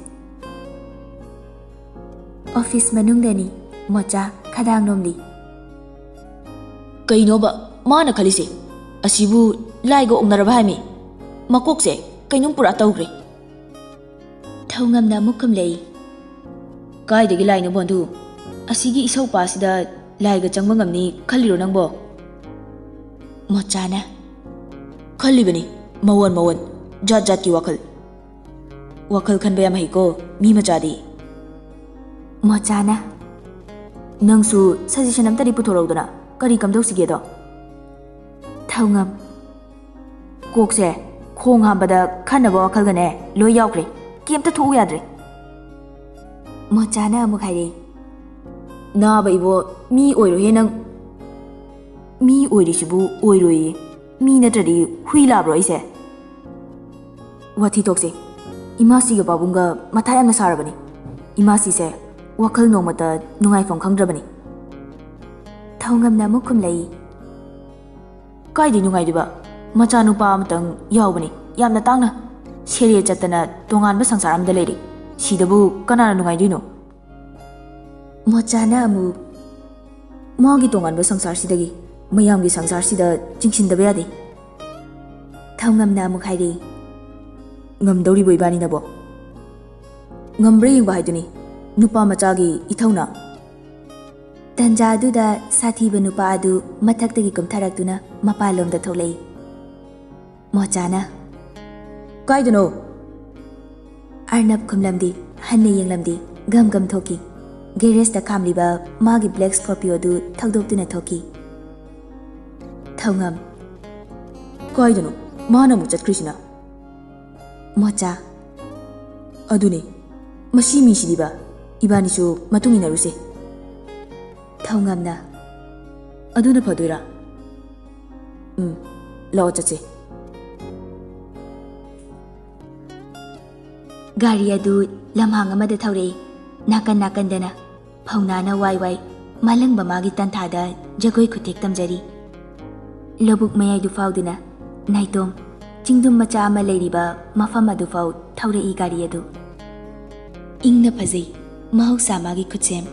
Office ꯃꯅꯨꯡꯗꯅꯤ mocha ꯈꯗꯥꯡ ꯅꯣꯝꯂꯤ꯫ ꯀꯩꯅꯣꯕ ꯃꯥꯅ ꯈꯜꯂꯤꯁꯦ? ꯑꯁꯤꯕꯨ ꯂꯥꯏꯒ ꯑꯣꯛꯅꯔꯕ ꯍꯥꯏꯃꯤ? ꯃꯀꯣꯛꯁꯦ ꯀꯩꯅꯣꯝ ꯄꯨꯔꯥ ꯇꯧꯈ꯭ꯔꯦ꯫ ꯊꯧꯉꯝꯅ ꯑꯃꯨꯛ ꯈꯨꯝꯂꯛꯏ꯫ ꯀꯥꯏꯗꯒꯤ ꯂꯥꯏꯅꯣ ꯕꯣꯟꯙꯨ? ꯑꯁꯤꯒꯤ ꯏꯁꯧꯄꯥꯁꯤꯗ ꯂꯥꯏꯒ ꯆꯪꯕ ꯉꯝꯅꯤ ꯈꯜꯂꯤꯔꯣ ꯅꯪꯕꯣ? ꯃꯣꯆꯥꯅ ꯈꯜꯂꯤꯕꯅꯤ ꯃꯋꯣꯟ ꯖꯥꯠ ꯖꯥꯠꯀꯤ ꯋꯥꯈꯜ ꯈꯟꯕ ꯌꯥꯝ ꯍꯩꯀꯣ ꯃꯤ ꯃꯆꯥꯗꯤ. ꯃꯣꯆꯥꯅ ꯅꯪꯁꯨ ꯁꯖꯦꯁꯟ ꯑꯝꯇꯗꯤ ꯄꯨꯊꯣꯔꯛꯎꯗꯅ ꯀꯔꯤ ꯀꯝꯗꯧꯁꯤꯒꯦꯗꯣ? ꯊꯧꯉꯝ ꯀꯣꯛꯁꯦ ꯈꯣꯡ ꯍꯥꯝꯕꯗ ꯈꯟꯅꯕ ꯋꯥꯈꯜꯒꯅꯦ ꯂꯣꯏ ꯌꯥꯎꯈ꯭ꯔꯦ. ꯀꯦꯝꯇ ꯊꯣꯛꯎ ꯌꯥꯗ꯭ꯔꯦ. ꯃꯣꯆꯥꯅ ꯑꯃꯨꯛ ꯍꯥꯏꯔꯛꯏ. ꯅꯥꯕ ꯏꯕꯣ ꯃꯤ ꯑꯣꯏꯔꯣꯏꯍꯦ ꯅꯪ. ꯃꯤ ꯑꯣꯏꯔꯤꯁꯤꯕꯨ ꯑꯣꯏꯔꯣꯏꯌꯦ. ꯃꯤ ꯅꯠꯇ꯭ꯔꯗꯤ ꯍꯨꯏ ꯂꯥꯕ꯭ꯔꯣ ꯑꯩꯁꯦ? ꯋꯥꯊꯤ ꯊꯣꯛꯁꯦ. ꯏꯃꯥꯁꯤꯒ ꯄꯥꯕꯨꯡꯒ ꯃꯊꯥ ꯌꯥꯝꯅ ꯁꯥꯔꯕꯅꯤ. ꯏꯃꯥꯁꯤꯁꯦ ꯋꯥꯈꯜ ꯅꯣꯡꯃꯇ ꯅꯨꯡꯉꯥꯏꯐꯝ ꯈꯪꯗ꯭ꯔꯕꯅꯤ. ꯊꯧꯉꯝꯅ ꯑꯃꯨꯛ ꯈꯨꯝꯂꯛꯏ. ꯀꯥꯏꯗꯩ ꯅꯨꯡꯉꯥꯏꯗꯣꯏꯕ? ꯃꯆꯥꯅꯨꯄꯥ ꯑꯃꯇꯪ ꯌꯥꯎꯕꯅꯤ ꯌꯥꯝꯅ ꯇꯥꯡꯅ. ꯁꯦꯔꯦ ꯆꯠꯇꯅ ꯇꯣꯉꯥꯟꯕ ꯁꯪꯁꯥꯔ ꯑꯃꯗ ꯂꯩꯔꯤ. ꯁꯤꯗꯕꯨ ꯀꯅꯥꯅ ꯅꯨꯡꯉꯥꯏꯗꯣꯏꯅꯣ? ꯃꯣꯆꯥꯅ ꯑꯃꯨꯛ ꯃꯥꯒꯤ ꯇꯣꯉꯥꯟꯕ ꯁꯪꯁꯥꯔꯁꯤꯗꯒꯤ ꯃꯌꯥꯝꯒꯤ ꯁꯪꯁꯥꯔꯁꯤꯗ ꯆꯤꯡꯁꯤꯟꯗꯕ ꯌꯥꯗꯦ. ꯊꯧꯉꯝꯅ ꯑꯃꯨꯛ ꯍꯥꯏꯔꯛꯏ. ꯉꯝꯗꯧꯔꯤꯕꯣ ꯏꯕꯥꯅꯤꯅꯕꯣ? ꯉꯝꯕ꯭ꯔꯥ ꯌꯦꯡꯕ ꯍꯥꯏꯗꯨꯅꯤ ꯅꯨꯄꯥ ꯃꯆꯥꯒꯤ ꯏꯊꯧꯅ. ꯇꯟꯖꯥ ꯑꯗꯨꯗ ꯁꯥꯊꯤꯕ ꯅꯨꯄꯥ ꯑꯗꯨ ꯃꯊꯛꯇꯒꯤ ꯀꯨꯝꯊꯔꯛꯇꯨꯅ ꯃꯄꯥꯟꯂꯣꯝꯗ ꯊꯣꯛꯂꯛꯏ. ꯃꯣꯆꯥꯅ ꯀꯥꯏꯗꯅꯣ? ꯑꯔꯅꯕ ꯈꯨꯝꯂꯝꯗꯤ ꯍꯟꯅ ꯌꯦꯡꯂꯝꯗꯤ ꯒꯝ ꯊꯣꯛꯈꯤ. ꯒꯦꯔꯦꯖꯇ ꯈꯥꯝꯂꯤꯕ ꯃꯥꯒꯤ ꯕ꯭ꯂꯦꯛ ꯁ꯭ꯀꯣꯔꯄꯤꯌꯣ ꯑꯗꯨ ꯊꯧꯗꯣꯛꯇꯨꯅ ꯊꯣꯛꯈꯤ. ꯊꯧꯉꯝ ꯀꯥꯏꯗꯅꯣ ꯃꯥꯅ ꯑꯃꯨꯛ ꯆꯠꯈ꯭ꯔꯤꯁꯤꯅ? ꯃꯣꯆꯥ ꯑꯗꯨꯅꯦ ꯃꯁꯤ ꯃꯤꯁꯤꯗꯤꯕ ꯏꯕꯥꯅꯤꯁꯨ ꯃꯇꯨꯡ ꯏꯟꯅꯔꯨꯁꯦ. ꯊꯧꯉꯝꯅ ꯑꯗꯨꯅ ꯐꯗꯣꯏꯔꯥ? ꯂꯥꯛꯑꯣ ꯆꯠꯁꯦ. ꯒꯥꯔꯤ ꯑꯗꯨ ꯂꯝꯍꯥꯡ ꯑꯃꯗ ꯊꯧꯔꯛꯏ. ꯅꯥꯀꯟꯗꯅ ꯐꯧꯅꯥꯅ ꯋꯥꯏ ꯃꯥꯂꯪꯕ ꯃꯥꯒꯤ ꯇꯟꯊꯥꯗ ꯖꯒꯣꯏ ꯈꯨꯠꯊꯦꯛ ꯇꯝꯖꯔꯤ. ꯂꯧꯕꯨꯛ ꯃꯌꯥꯏꯗꯨ ꯐꯥꯎꯗꯨꯅ ꯅꯥꯏꯇꯣꯝ ꯆꯤꯡꯗꯨꯝ ꯃꯆꯥ ꯑꯃ ꯂꯩꯔꯤꯕ ꯃꯐꯝ ꯑꯗꯨꯐꯥꯎ ꯊꯧꯔꯛꯏ ꯒꯥꯔꯤ ꯑꯗꯨ. ꯏꯪꯅ ꯐꯖꯩ ꯃꯍꯧꯁꯥ ꯃꯥꯒꯤ ꯈꯨꯠꯁꯦꯝ.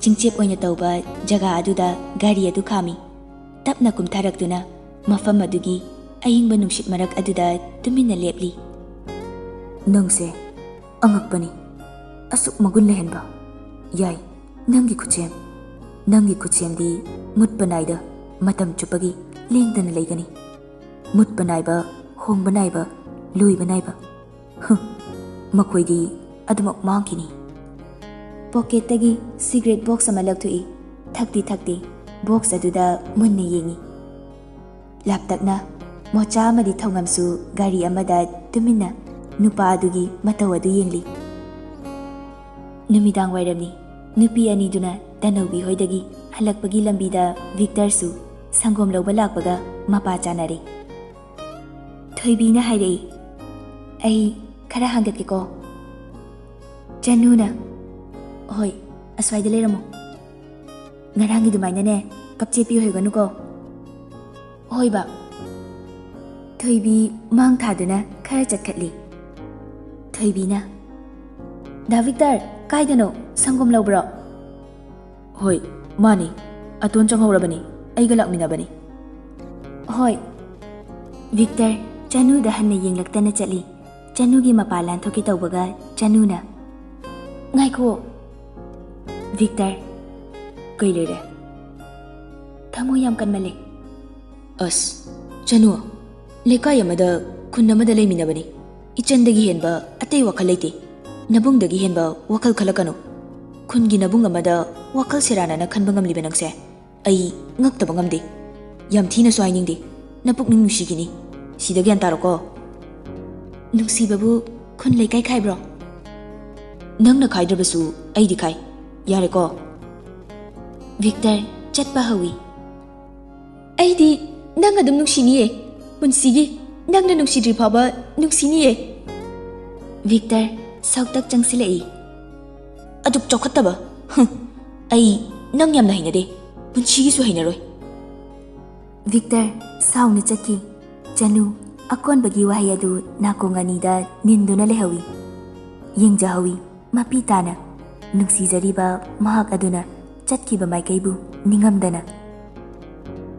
ꯆꯤꯡꯆꯦꯞ ꯑꯣꯏꯅ ꯇꯧꯕ ꯖꯒꯥ ꯑꯗꯨꯗ ꯒꯥꯔꯤ ꯑꯗꯨ ꯈꯥꯝꯃꯤ. ꯇꯞꯅ ꯀꯨꯝꯊꯔꯛꯇꯨꯅ ꯃꯐꯝ ꯑꯗꯨꯒꯤ ꯑꯏꯪꯕ ꯅꯨꯡꯁꯤꯠ ꯃꯔꯛ ꯑꯗꯨꯗ ꯇꯨꯃꯤꯟꯅ ꯂꯦꯞꯂꯤ. ꯅꯪꯁꯦ ꯑꯉꯛꯄꯅꯤ. ꯑꯁꯨꯛ ꯃꯒꯨꯟ ꯂꯩꯍꯟꯕ. ꯌꯥꯏ ꯅꯪꯒꯤ ꯈꯨꯠꯁꯦꯝ. ꯅꯪꯒꯤ ꯈꯨꯠꯁꯦꯝꯗꯤ ꯃꯨꯠꯄ ナꯏꯗ ꯃꯇꯝ ꯆꯨꯞꯄꯒꯤ ꯂꯦꯡꯗꯅ ꯂꯩꯒꯅꯤ. ꯃꯨꯠꯄ ꯅꯥꯏꯕ, ꯍꯣꯡꯕ ꯅꯥꯏꯕ, ꯂꯣꯏꯕ ꯅꯥꯏꯕ. ꯃꯈꯣꯏꯗꯤ ꯑꯗꯨꯃꯛ ꯃꯥꯡꯈꯤꯅꯤ. ꯄꯣꯀꯦꯠꯇꯒꯤ ꯁꯤꯒꯔꯦꯠ ꯕꯣꯛꯁ ꯑꯃ ꯂꯧꯊꯣꯛꯏ. ꯊꯛꯇꯤ ꯕꯣꯛꯁ ꯑꯗꯨꯗ ꯃꯨꯟꯅ ꯌꯦꯡꯉꯤ. ꯂꯥꯞꯇꯛꯅ ꯃꯣꯆꯥ ꯑꯃꯗꯤ ꯊꯧꯉꯝꯁꯨ ꯒꯥꯔꯤ ꯑꯃꯗ ꯇꯨꯃꯤꯟꯅ ꯅꯨꯄꯥ ꯑꯗꯨꯒꯤ ꯃꯇꯧ ꯑꯗꯨ ꯌꯦꯡꯂꯤ. ꯅꯨꯃꯤꯗꯥꯡ ꯋꯥꯏꯔꯝꯅꯤ. ꯅꯨꯄꯤ ꯑꯅꯤꯗꯨꯅ ꯇꯅꯧꯕꯤ ꯍꯣꯏꯗꯒꯤ ꯍꯜꯂꯛꯄꯒꯤ ꯂꯝꯕꯤꯗ ꯚꯤꯛꯇꯔꯁꯨ ꯁꯪꯒꯣꯝ ꯂꯧꯕ ꯂꯥꯛꯄꯒ ꯃꯄꯥ ꯆꯥꯅꯔꯤ. ꯊꯣꯏꯕꯤꯅ ꯍꯥꯏꯔꯛꯏ. ꯑꯩ ꯈꯔ ꯍꯪꯒꯠꯀꯦꯀꯣ? ꯆꯅꯨꯅ ꯍꯣꯏ ꯑꯁ꯭ꯋꯥꯏꯗ ꯂꯩꯔꯝꯃꯣ. ꯉꯔꯥꯡꯒꯤ ꯑꯗꯨꯃꯥꯏꯅꯅꯦ ꯀꯞꯆꯦꯠꯄꯤ ꯑꯣꯏꯒꯅꯨꯀꯣ? ꯍꯣꯏ ꯕꯥ. ꯊꯣꯏꯕꯤ ꯃꯥꯡ ꯊꯥꯗꯨꯅ ꯈꯔ ꯆꯠꯈꯠꯂꯤ. ꯊꯣꯏꯕꯤꯅ ꯗꯥ ꯚꯤꯛꯇꯔ ꯀꯥꯏꯗꯅꯣ? ꯁꯪꯒꯣꯝ ꯂꯧꯕ꯭ꯔꯣ? ꯍꯣꯏ ꯃꯥꯅꯤ. ꯑꯇꯣꯟ ꯆꯪꯍꯧꯔꯕꯅꯤ. ꯑꯩꯒ ꯂꯥꯛꯃꯤꯟꯅꯕꯅꯤ. ꯍꯣꯏ. ꯚꯤꯛꯇꯔ ꯆꯅꯨꯗ ꯍꯟꯅ ꯌꯦꯡꯂꯛꯇꯅ ꯆꯠꯂꯤ. ꯆꯅꯨꯒꯤ ꯃꯄꯥ ꯂꯥꯟꯊꯣꯛꯀꯦ ꯇꯧꯕꯒ ꯆꯅꯨꯅ ꯉꯥꯏꯈꯣ. ꯚꯤꯛꯇꯔ ꯀꯩ ꯂꯩꯔꯦ? ꯊꯃꯣꯏ ꯌꯥꯝ ꯀꯟꯃꯜꯂꯦ. ꯑꯁ ꯆꯅꯨ, ꯂꯩꯀꯥꯏ ꯑꯃꯗ ꯈꯨꯟ ꯑꯃꯗ ꯂꯩꯃꯤꯟꯅꯕꯅꯤ. ꯏꯆꯟꯗꯒꯤ ꯍꯦꯟꯕ ꯑꯇꯩ ꯋꯥꯈꯜ ꯂꯩꯇꯦ. ꯅꯕꯨꯡꯗꯒꯤ ꯍꯦꯟꯕ ꯋꯥꯈꯜ ꯈꯜꯂꯛꯀꯅꯨ. ꯈꯨꯟꯒꯤ ꯅꯕꯨꯡ ꯑꯃꯗ ꯋꯥꯈꯜ ꯁꯦꯔꯥꯟꯅꯅ ꯈꯟꯕ ꯉꯝꯂꯤꯕ ꯅꯪꯁꯦ ꯑꯩ ꯉꯛꯇꯕ ꯉꯝꯗꯦ. ꯌꯥꯝ ꯊꯤꯅꯁꯨ ꯍꯥꯏꯅꯤꯡꯗꯦ. ꯅꯄꯨꯛꯅꯤꯡ ꯅꯨꯡꯁꯤꯈꯤꯅꯤ. ꯁꯤꯗ ꯒ꯭ꯌꯥꯟ ꯇꯥꯔꯣꯀꯣ? ꯅꯨꯡꯁꯤꯕꯕꯨ ꯈꯨꯟ ꯂꯩꯀꯥꯏ ꯈꯥꯏꯕ꯭ꯔꯣ? ꯅꯪꯅ ꯈꯥꯏꯗ꯭ꯔꯕꯁꯨ ꯑꯩꯗꯤ ꯈꯥꯏ. ꯌꯥꯔꯦꯀꯣ? ꯚꯤꯛꯇꯔ ꯆꯠꯄ ꯍꯧꯏ. ꯑꯩꯗꯤ ꯅꯪ ꯑꯗꯨꯝ ꯅꯨꯡꯁꯤꯅꯤꯌꯦ. ꯄꯨꯟꯁꯤꯒꯤ ꯅꯪꯅ ꯅꯨꯡꯁꯤꯗ꯭ꯔꯤ ꯐꯥꯎꯕ ꯅꯨꯡꯁꯤꯅꯤꯌꯦ. ꯚꯤꯛꯇꯔ ꯁꯧꯇꯛ ꯆꯪꯁꯤꯜꯂꯛꯏ. ꯑꯗꯨꯛ ꯆꯥꯎꯈꯠꯇꯕ. ꯑꯩ ꯅꯪ ꯌꯥꯝꯅ ꯍꯩꯅꯗꯦ. ꯄꯨꯟꯁꯤꯒꯤꯁꯨ ꯍꯩꯅꯔꯣꯏ. ꯚꯤꯛꯇꯔ ꯁꯥꯎꯅ ꯆꯠꯈꯤ. ꯆꯅꯨ ꯑꯀꯣꯟꯕꯒꯤ ꯋꯥꯍꯩ ꯑꯗꯨ ꯅꯥꯀꯣꯡ ꯑꯅꯤꯗ ꯅꯤꯟꯗꯨꯅ ꯂꯩꯍꯧꯏ. ꯌꯦꯡꯖꯍꯧꯏ ꯃꯄꯤ ꯇꯥꯅ ꯅꯨꯡꯁꯤꯖꯔꯤꯕ ꯃꯍꯥꯛ ꯑꯗꯨꯅ ꯆꯠꯈꯤꯕ ꯃꯥꯏꯀꯩꯕꯨ ꯅꯤꯡꯉꯝꯗꯅ.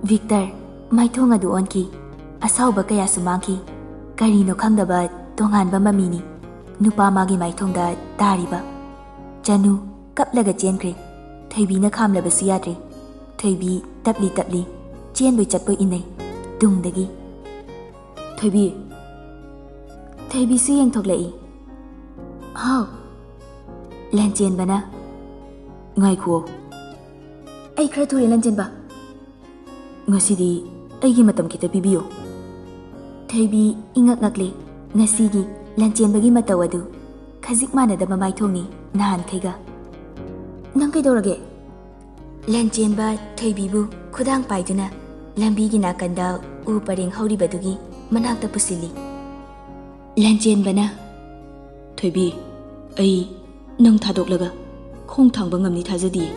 ꯚꯤꯛꯇꯔ ꯃꯥꯏꯊꯣꯡ ꯑꯗꯨ ꯑꯣꯟꯈꯤ. ꯑꯁꯥꯎꯕ ꯀꯌꯥꯁꯨ ꯃꯥꯡꯈꯤ. ꯀꯔꯤꯅꯣ ꯈꯪꯗꯕ ꯇꯣꯉꯥꯟꯕ ꯃꯃꯤꯅꯤ ꯅꯨꯄꯥ ꯃꯥꯒꯤ ꯃꯥꯏꯊꯣꯡꯗ ꯇꯥꯔꯤꯕ. ꯆꯅꯨ ꯀꯞꯂꯒ ꯆꯦꯟꯈ꯭ꯔꯦ. ꯊꯣꯏꯕꯤꯅ ꯈꯥꯝꯂꯕꯁꯨ ꯌꯥꯗ꯭ꯔꯦ꯫ ꯊꯣꯏꯕꯤ ꯇꯞꯂꯤ ꯇꯞꯂꯤ ꯆꯦꯟꯕꯣꯏ ꯆꯠꯄꯣꯏ ꯏꯟꯅꯩ ꯇꯨꯡꯗꯒꯤ꯫ ꯊꯣꯏꯕꯤ! ꯊꯣꯏꯕꯤꯁꯨ ꯌꯦꯡꯊꯣꯛꯂꯛꯏ꯫ ꯍꯥꯎ? ꯂꯟꯆꯦꯟꯕꯅ ꯉꯥꯏꯈꯨꯑꯣ, ꯑꯩ ꯈꯔ ꯊꯨꯔꯦ ꯂꯟꯆꯦꯟꯕ, ꯉꯁꯤꯗꯤ ꯑꯩꯒꯤ ꯃꯇꯝ ꯈꯤꯇ ꯄꯤꯕꯤꯌꯨ꯫ ꯊꯣꯏꯕꯤ ꯏꯉꯛ ꯉꯛꯂꯦ ꯉꯁꯤꯒꯤ ꯂꯟꯆꯦꯟꯕꯒꯤ ꯃꯇꯧ ꯑꯗꯨ ꯈꯖꯤꯛ ꯃꯥꯟꯅꯗꯕ ꯃꯥꯏꯊꯣꯡꯅꯤ ꯅꯍꯥꯟꯈꯩꯒ꯫ ꯅꯪ ꯀꯩꯗꯧꯔꯒꯦ? ꯂꯟꯆꯦꯟꯕ ꯊꯣꯏꯕꯤꯕꯨ ꯈꯨꯗꯥꯡ ꯄꯥꯏꯗꯨꯅ ꯂꯝꯕꯤꯒꯤ ꯅꯥꯀꯟꯗ ꯎ ꯄꯔꯦꯡ ꯍꯧꯔꯤꯕꯗꯨꯒꯤ ꯃꯅꯥꯛꯇ ꯄꯨꯁꯤꯜꯂꯤ꯫ ꯂꯟꯆꯦꯟꯕꯅ ꯊꯣꯏꯕꯤ, ꯑꯩ ꯅꯪ ꯊꯥꯗꯣꯛꯂꯒ ꯈꯣꯡ ꯊꯥꯡꯕ ꯉꯝꯅꯤ ꯊꯥꯖꯗꯤꯌꯦ꯫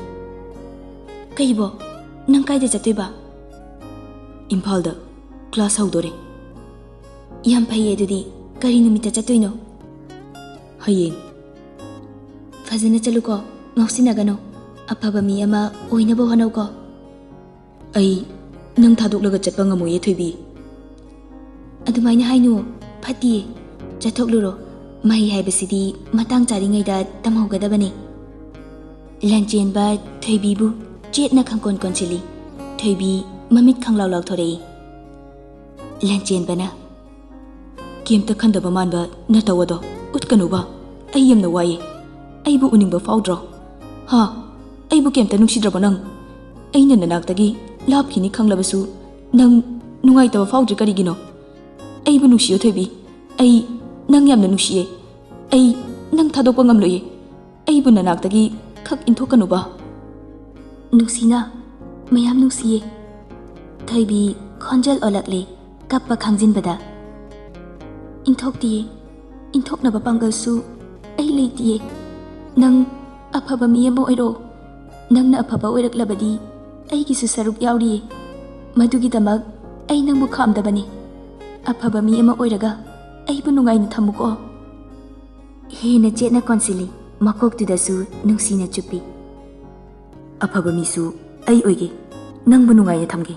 ꯀꯩꯕꯣ? ꯅꯪ ꯀꯥꯏꯗ ꯆꯠꯇꯣꯏꯕ? ꯏꯝꯐꯥꯜꯗ ꯀ꯭ꯂꯥꯁ ꯍꯧꯗꯣꯔꯦ꯫ ꯌꯥꯝ ꯐꯩꯌꯦ, ꯑꯗꯨꯗꯤ ꯀꯔꯤ ꯅꯨꯃꯤꯠꯇ ꯆꯠꯇꯣꯏꯅꯣ? ꯍꯌꯦꯡ꯫ ꯐꯖꯅ ꯆꯠꯂꯨꯀꯣ, ꯉꯥꯎꯁꯤꯟꯅꯒꯅꯣ, ꯑꯐꯕ ꯃꯤ ꯑꯃ ꯑꯣꯏꯅꯕ ꯍꯣꯠꯅꯧꯀꯣ꯫ ꯑꯩ ꯅꯪ ꯊꯥꯗꯣꯛꯂꯒ ꯆꯠꯄ ꯉꯝꯃꯣꯏꯌꯦ ꯊꯣꯏꯕꯤ꯫ ꯑꯗꯨꯃꯥꯏꯅ ꯍꯥꯏꯅꯨ, ꯐꯠꯇꯤꯌꯦ, ꯆꯠꯊꯣꯛꯂꯨꯔꯣ, ꯃꯍꯩ ꯍꯥꯏꯕꯁꯤꯗꯤ ꯃꯇꯥꯡ ꯆꯥꯔꯤꯉꯩꯗ ꯇꯝꯍꯧꯒꯗꯕꯅꯤ꯫ ꯂꯟꯆꯦꯟꯕ ꯊꯣꯏꯕꯤꯕꯨ ꯆꯦꯠꯅ ꯈꯪꯀꯣꯟ ꯀꯣꯟꯁꯤꯜꯂꯤ꯫ ꯊꯣꯏꯕꯤ ꯃꯃꯤꯠ ꯈꯪꯂꯥꯎ ꯂꯥꯎꯊꯣꯔꯛꯏ꯫ ꯂꯟꯆꯦꯟꯕꯅ ꯀꯦꯝꯇ ꯈꯟꯗꯕ ꯃꯥꯟꯕ ꯅꯇꯧ ꯑꯗꯣ ꯎꯠꯀꯅꯨꯕ, ꯑꯩ ꯌꯥꯝꯅ ꯋꯥꯏꯌꯦ, ꯑꯩꯕꯨ ꯎꯅꯤꯡꯕ ꯐꯥꯎꯗ꯭ꯔꯣ? ꯍꯥ? ꯑꯩꯕꯨ ꯀꯦꯝꯇ ꯅꯨꯡꯁꯤꯗ꯭ꯔꯕꯣ ꯅꯪ? ꯑꯩꯅ ꯅꯅꯥꯛꯇꯒꯤ ꯂꯥꯞꯈꯤꯅꯤ ꯈꯪꯂꯕꯁꯨ ꯅꯪ ꯅꯨꯡꯉꯥꯏꯇꯕ ꯐꯥꯎꯗ꯭ꯔꯤ ꯀꯔꯤꯒꯤꯅꯣ? ꯑꯩꯕꯨ ꯅꯨꯡꯁꯤꯌꯣ ꯊꯣꯏꯕꯤ, ꯑꯩ ꯅꯪ ꯌꯥꯝꯅ ꯅꯨꯡꯁꯤꯌꯦ, ꯑꯩ ꯅꯪ ꯊꯥꯗꯣꯛꯄ ꯉꯝꯂꯣꯏꯌꯦ, ꯑꯩꯕꯨ ꯅꯅꯥꯛꯇꯒꯤ ꯈꯛ ꯏꯟꯊꯣꯛꯀꯅꯨꯕ꯫ ꯅꯨꯡꯁꯤꯅ, ꯃꯌꯥꯝ ꯅꯨꯡꯁꯤꯌꯦ꯫ ꯊꯣꯏꯕꯤ ꯈꯣꯟꯖꯦꯜ ꯑꯣꯜꯂꯛꯂꯦ ꯀꯞꯄ ꯈꯥꯡꯖꯤꯟꯕꯗ꯫ ꯏꯟꯊꯣꯛꯇꯤꯌꯦ, ꯏꯟꯊꯣꯛꯅꯕ ꯄꯥꯡꯒꯜꯁꯨ ꯑꯩ ꯂꯩꯇꯤꯌꯦ꯫ ꯅꯪ ꯑꯐꯕ ꯃꯤ ꯑꯃ ꯑꯣꯏꯔꯣ, ꯅꯪꯅ ꯑꯐꯕ ꯑꯣꯏꯔꯛꯂꯕꯗꯤ ꯑꯩꯒꯤꯁꯨ ꯁꯔꯨꯛ ꯌꯥꯎꯔꯤꯌꯦ, ꯃꯗꯨꯒꯤꯗꯃꯛ ꯑꯩ ꯅꯪꯕꯨ ꯈꯥꯝꯗꯕꯅꯤ꯫ ꯑꯐꯕ ꯃꯤ ꯑꯃ ꯑꯣꯏꯔꯒ ꯑꯩꯕꯨ ꯅꯨꯡꯉꯥꯏꯅ ꯊꯝꯃꯨꯀꯣ꯫ ꯍꯦꯟꯅ ꯆꯦꯠꯅ ꯀꯣꯟꯁꯤꯜꯂꯤ, ꯃꯀꯣꯛꯇꯨꯗꯁꯨ ꯅꯨꯡꯁꯤꯅ ꯆꯨꯞꯄꯤ꯫ ꯑꯐꯕ ꯃꯤꯁꯨ ꯑꯩ ꯑꯣꯏꯒꯦ, ꯅꯪꯕꯨ ꯅꯨꯡꯉꯥꯏꯅ ꯊꯝꯒꯦ꯫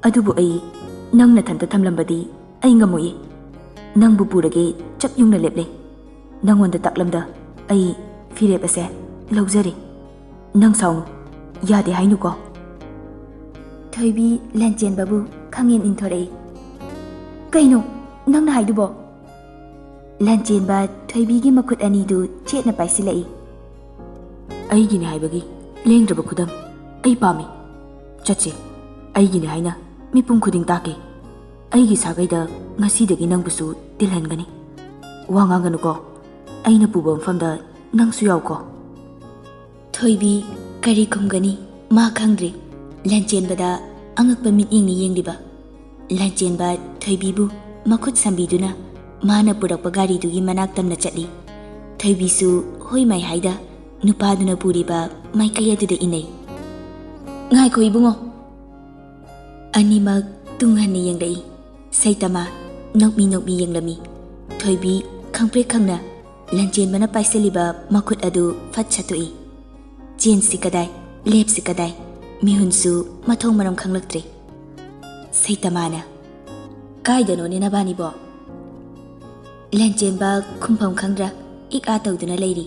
ꯑꯗꯨꯕꯨ ꯑꯩ ꯅꯪ ꯅꯊꯟꯇ ꯊꯝꯂꯝꯕꯗꯤ ꯑꯩ ꯉꯝꯃꯣꯏꯌꯦ꯫ ꯅꯪꯕꯨ ꯄꯨꯔꯒꯦ ꯆꯞ ꯌꯨꯡꯅ ꯂꯦꯞꯂꯦ꯫ ꯅꯪꯉꯣꯟꯗ ꯇꯥꯛꯂꯝꯗ ꯑꯩ ꯐꯤꯔꯦꯞ ꯑꯁꯦ ꯂꯧꯖꯔꯦ꯫ ꯅꯪ ꯁꯥꯎꯅꯨ, ꯌꯥꯗꯦ ꯍꯥꯏꯅꯨꯀꯣ꯫ ꯊꯣꯏꯕꯤ ꯂꯟꯆꯦꯟꯕꯕꯨ ꯈꯪꯌꯦꯟ ꯏꯟꯊꯣꯔꯛꯏ꯫ ꯀꯩꯅꯣ ꯅꯪꯅ ꯍꯥꯏꯗꯨꯕꯣ? ꯂꯟꯆꯦꯟꯕ ꯊꯣꯏꯕꯤꯒꯤ ꯃꯈꯨꯠ ꯑꯅꯤꯗꯨ ꯆꯦꯠꯅ ꯄꯥꯏꯁꯤꯜꯂꯛꯏ꯫ ꯑꯩꯒꯤꯅꯤ ꯍꯥꯏꯕꯒꯤ ꯂꯦꯡꯗ꯭ꯔꯕ ꯈꯨꯗꯝ ꯑꯩ ꯄꯥꯝꯃꯤ꯫ ꯆꯠꯁꯤ, ꯑꯩꯒꯤꯅꯤ ꯍꯥꯏꯅ ꯃꯤꯄꯨꯝ ꯈꯨꯗꯤꯡ ꯇꯥꯛꯀꯦ꯫ ꯑꯩꯒꯤ ꯁꯥꯒꯩꯗ ꯉꯁꯤꯗꯒꯤ ꯅꯪꯕꯨꯁꯨ ꯇꯤꯜꯍꯟꯒꯅꯤ꯫ ꯋꯥ ꯉꯥꯡꯒꯅꯨꯀꯣ, ꯑꯩꯅ ꯄꯨꯕ ꯃꯐꯝꯗ ꯅꯪꯁꯨ ꯌꯥꯎꯀꯣ꯫ ꯊꯣꯏꯕꯤ ꯀꯔꯤ ꯈꯨꯝꯒꯅꯤ ꯃꯥ ꯈꯪꯗ꯭ꯔꯦ, ꯂꯟꯆꯦꯟꯕꯗ ꯑꯉꯛꯄ ꯃꯤꯠꯌꯦꯡꯅꯤ ꯌꯦꯡꯂꯤꯕ꯫ ꯂꯟꯆꯦꯟꯕ ꯊꯣꯏꯕꯤꯕꯨ ꯃꯈꯨꯠ ꯁꯝꯕꯤꯗꯨꯅ ꯃꯥꯅ ꯄꯨꯔꯛꯄ ꯒꯥꯔꯤꯗꯨꯒꯤ ꯃꯅꯥꯛ ꯇꯝꯅ ꯆꯠꯂꯤ꯫ ꯊꯣꯏꯕꯤꯁꯨ ꯍꯣꯏ ꯃꯥꯏꯍꯥꯏꯗ ꯅꯨꯄꯥꯗꯨꯅ ꯄꯨꯔꯤꯕ ꯃꯥꯏꯀꯩ ꯑꯗꯨꯗ ꯏꯟꯅꯩ꯫ ꯉꯥꯏꯈꯣ ꯏꯕꯨꯡꯉꯣ꯫ ꯑꯅꯤꯃꯛ ꯇꯨꯡ ꯍꯟꯅ ꯌꯦꯡꯂꯛꯏ꯫ ꯁꯩꯇꯃꯥ ꯅꯣꯛꯃꯤ ꯅꯣꯛꯃꯤ ꯌꯦꯡꯂꯝꯃꯤ꯫ ꯊꯣꯏꯕꯤ ꯈꯪꯄ꯭ꯔꯦꯛ ꯈꯪꯅ ꯂꯟꯆꯦꯟꯕꯅ ꯄꯥꯏꯁꯤꯜꯂꯤꯕ ꯃꯈꯨꯠ ꯑꯗꯨ ꯐꯠ ꯁꯠꯇꯣꯛꯏ꯫ ꯆꯦꯟꯁꯤ ꯀꯗꯥꯏ, ꯂꯦꯞꯁꯤ ꯀꯗꯥꯏ, ꯃꯤꯍꯨꯟꯁꯨ ꯃꯊꯣꯡ ꯃꯔꯝ ꯈꯪꯂꯛꯇ꯭ꯔꯦ꯫ ꯁꯩꯇꯃꯥꯅ ꯀꯥꯏꯗꯅꯣꯅꯦ ꯅꯕꯥꯅꯤꯕꯣ? ꯂꯟꯆꯦꯟꯕ ꯈꯨꯝꯐꯝ ꯈꯪꯗ꯭ꯔ ꯏꯛ-ꯑ ꯇꯧꯗꯨꯅ ꯂꯩꯔꯤ꯫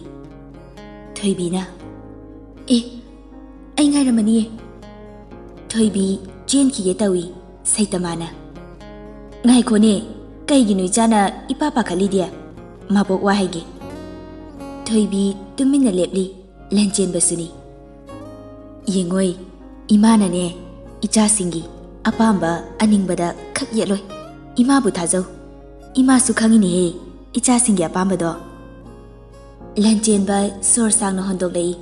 ꯊꯣꯏꯕꯤꯅ ꯑꯩ ꯉꯥꯏꯔꯝꯃꯅꯤꯌꯦ꯫ ꯊꯣꯏꯕꯤ ꯆꯦꯟꯈꯤꯒꯦ ꯇꯧꯏ꯫ ꯁꯩꯇꯃꯥꯅ ꯉꯥꯏꯈꯣꯅꯦ, ꯀꯩꯒꯤꯅꯣ ꯏꯆꯥꯅ ꯏꯄꯥ ꯄꯥꯈꯠꯂꯤꯗꯤ? ꯃꯕꯣꯛ ꯋꯥ ꯍꯥꯏꯒꯦ꯫ ꯊꯣꯏꯕꯤ ꯇꯨꯃꯤꯟꯅ ꯂꯦꯞꯂꯤ꯫ ꯂꯟꯆꯦꯟꯕꯁꯨꯅꯤ꯫ ꯌꯦꯡꯉꯣꯏ, ꯏꯃꯥꯅꯅꯦ ꯏꯆꯥꯁꯤꯡꯒꯤ ꯑꯄꯥꯝꯕ ꯑꯅꯤꯡꯕꯗ ꯈꯛ ꯌꯦꯠꯂꯣꯏ꯫ ꯏꯃꯥꯕꯨ ꯊꯥꯖꯧ, ꯏꯃꯥꯁꯨ ꯈꯪꯉꯤꯅꯦꯍꯦ ꯏꯆꯥꯁꯤꯡꯒꯤ ꯑꯄꯥꯝꯕꯗꯣ꯫ ꯂꯟꯆꯦꯟꯕ ꯁꯣꯔ ꯁꯥꯡꯅ ꯍꯣꯟꯗꯣꯛꯂꯛꯏ꯫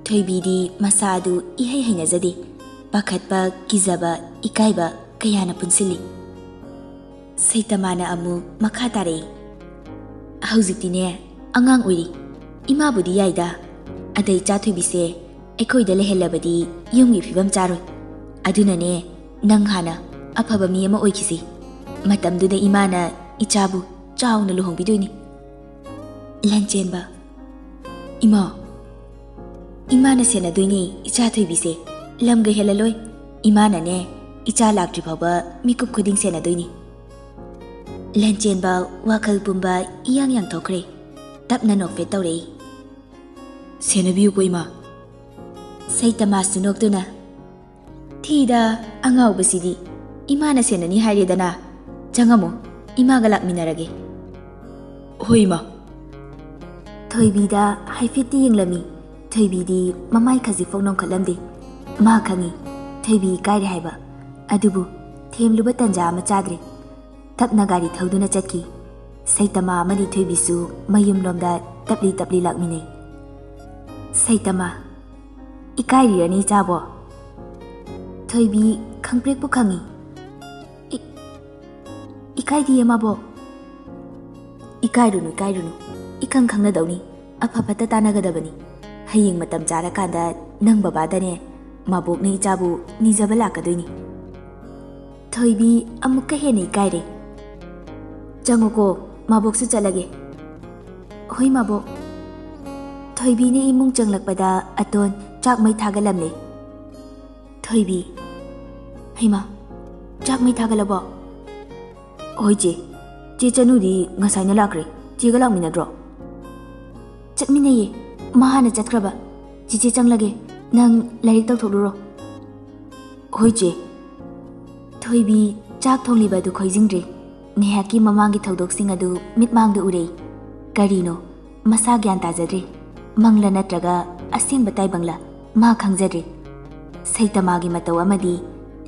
ꯊꯣꯏꯕꯤꯗꯤ ꯃꯁꯥ ꯑꯗꯨ ꯏꯍꯩ ꯍꯩꯅꯖꯗꯦ꯫ ꯄꯥꯈꯠꯄ, ꯀꯤꯖꯕ, ꯏꯀꯥꯏꯕ ꯀꯌꯥꯅ ꯄꯨꯟꯁꯤꯜꯂꯤ꯫ ꯁꯩꯇꯃꯥꯅ ꯑꯃꯨꯛ ꯃꯈꯥ ꯇꯥꯔꯛꯏ꯫ ꯍꯧꯖꯤꯛꯇꯤꯅꯦ ꯑꯉꯥꯡ ꯑꯣꯏꯔꯤ, ꯏꯃꯥꯕꯨꯗꯤ ꯌꯥꯏꯗ, ꯑꯗ ꯏꯆꯥ ꯊꯣꯏꯕꯤꯁꯦ ꯑꯩꯈꯣꯏꯗ ꯂꯩꯍꯜꯂꯕꯗꯤ ꯌꯨꯝꯒꯤ ꯐꯤꯕꯝ ꯆꯥꯔꯣꯏ꯫ ꯑꯗꯨꯅꯅꯦ ꯅꯪ ꯍꯥꯟꯅ ꯑꯐꯕ ꯃꯤ ꯑꯃ ꯑꯣꯏꯈꯤꯁꯤ, ꯃꯇꯝꯗꯨꯗ ꯏꯃꯥꯅ ꯏꯆꯥꯕꯨ ꯆꯥꯎꯅ ꯂꯨꯍꯣꯡꯕꯤꯗꯣꯏꯅꯤ꯫ ꯂꯟꯆꯦꯟꯕ ꯏꯃꯥꯅ ꯁꯦꯟꯅꯗꯣꯏꯅꯤ ꯏꯆꯥ ꯊꯣꯏꯕꯤꯁꯦ, ꯂꯝꯒ ꯍꯦꯜꯂꯂꯣꯏ꯫ ꯏꯃꯥꯅꯅꯦ ꯏꯆꯥ ꯂꯥꯛꯇ꯭ꯔꯤ ꯐꯥꯎꯕ ꯃꯤꯀꯨꯞ ꯈꯨꯗꯤꯡ ꯁꯦꯟꯅꯗꯣꯏꯅꯤ꯫ ꯂꯟꯆꯦꯟꯕ ꯋꯥꯈꯜ ꯄꯨꯝꯕ ꯏꯌꯥꯡ ꯌꯥꯡꯊꯣꯛꯈ꯭ꯔꯦ꯫ ꯇꯞꯅ ꯅꯣꯛꯐꯦꯠ ꯇꯧꯔꯛꯏ꯫ ꯁꯦꯟꯅꯕꯤꯌꯨꯀꯣ ꯏꯃꯥ, ꯁꯩꯇꯃꯥꯁꯨ ꯅꯣꯛꯇꯨꯅ ꯊꯤꯗ ꯑꯉꯥꯎꯕꯁꯤꯗꯤ ꯏꯃꯥꯅ ꯁꯦꯟꯅꯅꯤ ꯍꯥꯏꯔꯦꯗꯅ ꯆꯪꯉꯝꯃꯣ ꯏꯃꯥꯒ ꯂꯥꯛꯃꯤꯟꯅꯔꯒꯦ ꯍꯣꯏ ꯏꯃꯥ ꯊꯣꯏꯕꯤꯗ ꯍꯥꯏꯐꯦꯠꯇꯤ ꯌꯦꯡꯂꯝꯃꯤ ꯊꯣꯏꯕꯤꯗꯤ ꯃꯃꯥꯏ ꯈꯖꯤꯛꯐꯥꯎ ꯅꯣꯡꯈꯠꯂꯝꯗꯦ ꯃꯥ ꯈꯪꯉꯤ ꯊꯣꯏꯕꯤ ꯏꯀꯥꯏꯔꯦ ꯍꯥꯏꯕ ꯑꯗꯨꯕꯨ ꯊꯦꯝꯂꯨꯕ ꯇꯟꯖꯥ ꯑꯃ ꯆꯥꯗ꯭ꯔꯦ ꯇꯞꯅ ꯒꯥꯔꯤ ꯊꯧꯗꯨꯅ ꯆꯠꯈꯤ ꯁꯩꯇꯃꯥ ꯑꯃꯗꯤ ꯊꯣꯏꯕꯤꯁꯨ ꯃꯌꯨꯝꯂꯣꯝꯗ ꯇꯞꯂꯤ ꯇꯞꯂꯤ ꯂꯥꯛꯃꯤꯟꯅꯩ ꯁꯩꯇꯃꯥ ꯏꯀꯥꯏꯔꯤꯔꯅꯤ ꯏꯆꯥꯕꯣ ꯊꯣꯏꯕꯤ ꯈꯪꯄ꯭ꯔꯦꯛꯄꯨ ꯈꯪꯉꯤ ꯏꯀꯥꯏꯗꯤꯌꯦ ꯃꯥꯕꯣꯛ ꯏꯀꯥꯏꯔꯨꯅꯨ 이칸 강나다우니 아파파타 따나가다바니 하이잉 마땀 자라간다 능 바바다네 마복네 이자부 니자바 라카도이니 토이비 아무까 헤네 이까이레 장오고 마복수 잘라게 호이 마복 토이비네 이뭉 정락바다 아톤 짝마이 타갈람네 토이비 헤마 짝마이 타갈라버 호이지 제자누디 ngasaina lakre 지가 락미나드로 ꯆꯠꯃꯤꯟꯅꯩꯌꯦ ꯃꯥ ꯍꯥꯟꯅ ꯆꯠꯈ꯭ꯔꯕ ꯆꯤꯆꯦ ꯆꯪꯂꯒꯦ ꯅꯪ ꯂꯥꯏꯔꯤꯛ ꯇꯧꯊꯣꯛꯂꯨꯔꯣ ꯍꯣꯏ ꯆꯦ ꯊꯣꯏꯕꯤ ꯆꯥꯛ ꯊꯣꯡꯂꯤꯕ ꯑꯗꯨ ꯈꯣꯏꯖꯤꯡꯗ꯭ꯔꯦ ꯉꯥꯏꯍꯥꯛꯀꯤ ꯃꯃꯥꯡꯒꯤ ꯊꯧꯗꯣꯛꯁꯤꯡ ꯑꯗꯨ ꯃꯤꯠꯃꯥꯡꯗ ꯎꯔꯦ ꯀꯔꯤꯅꯣ ꯃꯁꯥ ꯒ꯭ꯌꯥꯟ ꯇꯥꯖꯗ꯭ꯔꯦ ꯃꯪꯂ ꯅꯠꯇ꯭ꯔꯒ ꯑꯁꯦꯡꯕ ꯇꯥꯏꯕꯪꯂ ꯃꯥ ꯈꯪꯖꯗ꯭ꯔꯦ ꯁꯩꯇꯃꯥꯒꯤ ꯃꯇꯧ ꯑꯃꯗꯤ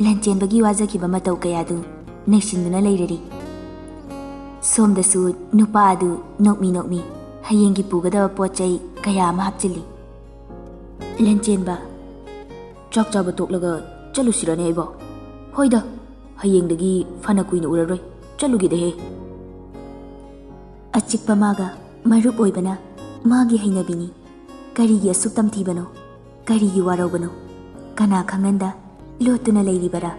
ꯂꯟꯆꯦꯟꯕꯒꯤ ꯋꯥꯖꯈꯤꯕ ꯃꯇꯧ ꯀꯌꯥꯗꯨ ꯅꯩꯁꯤꯟꯗꯨꯅ ꯂꯩꯔꯔꯤ ꯁꯣꯝꯗꯁꯨ ꯅꯨꯄꯥ ꯑꯗꯨ ꯅꯣꯛꯃꯤ ꯍꯌꯦꯡꯒꯤ ꯄꯨꯒꯗꯕ ꯄꯣꯠꯆꯩ ꯀꯌꯥ ꯑꯃ ꯍꯥꯞꯆꯤꯜꯂꯤ ꯂꯟꯆꯦꯟꯕ ꯆꯥꯛ ꯆꯥꯕ ꯇꯣꯛꯂꯒ ꯆꯠꯂꯨꯁꯤꯔꯅꯦ ꯑꯩꯕꯣ ꯍꯣꯏꯗ ꯍꯌꯦꯡꯗꯒꯤ ꯐꯅ ꯀꯨꯏꯅ ꯎꯔꯔꯣꯏ ꯆꯠꯂꯨꯒꯦꯗꯍꯦ ꯑꯆꯤꯛꯄ ꯃꯥꯒ ꯃꯔꯨꯞ ꯑꯣꯏꯕꯅ ꯃꯥꯒꯤ ꯍꯩꯅꯕꯤꯅꯤ ꯀꯔꯤꯒꯤ ꯑꯁꯨꯛ ꯇꯝꯊꯤꯕꯅꯣ ꯀꯔꯤꯒꯤ ꯋꯥꯔꯧꯕꯅꯣ ꯀꯅꯥ ꯈꯪꯍꯟꯗ ꯂꯣꯠꯇꯨꯅ ꯂꯩꯔꯤꯕꯔꯥ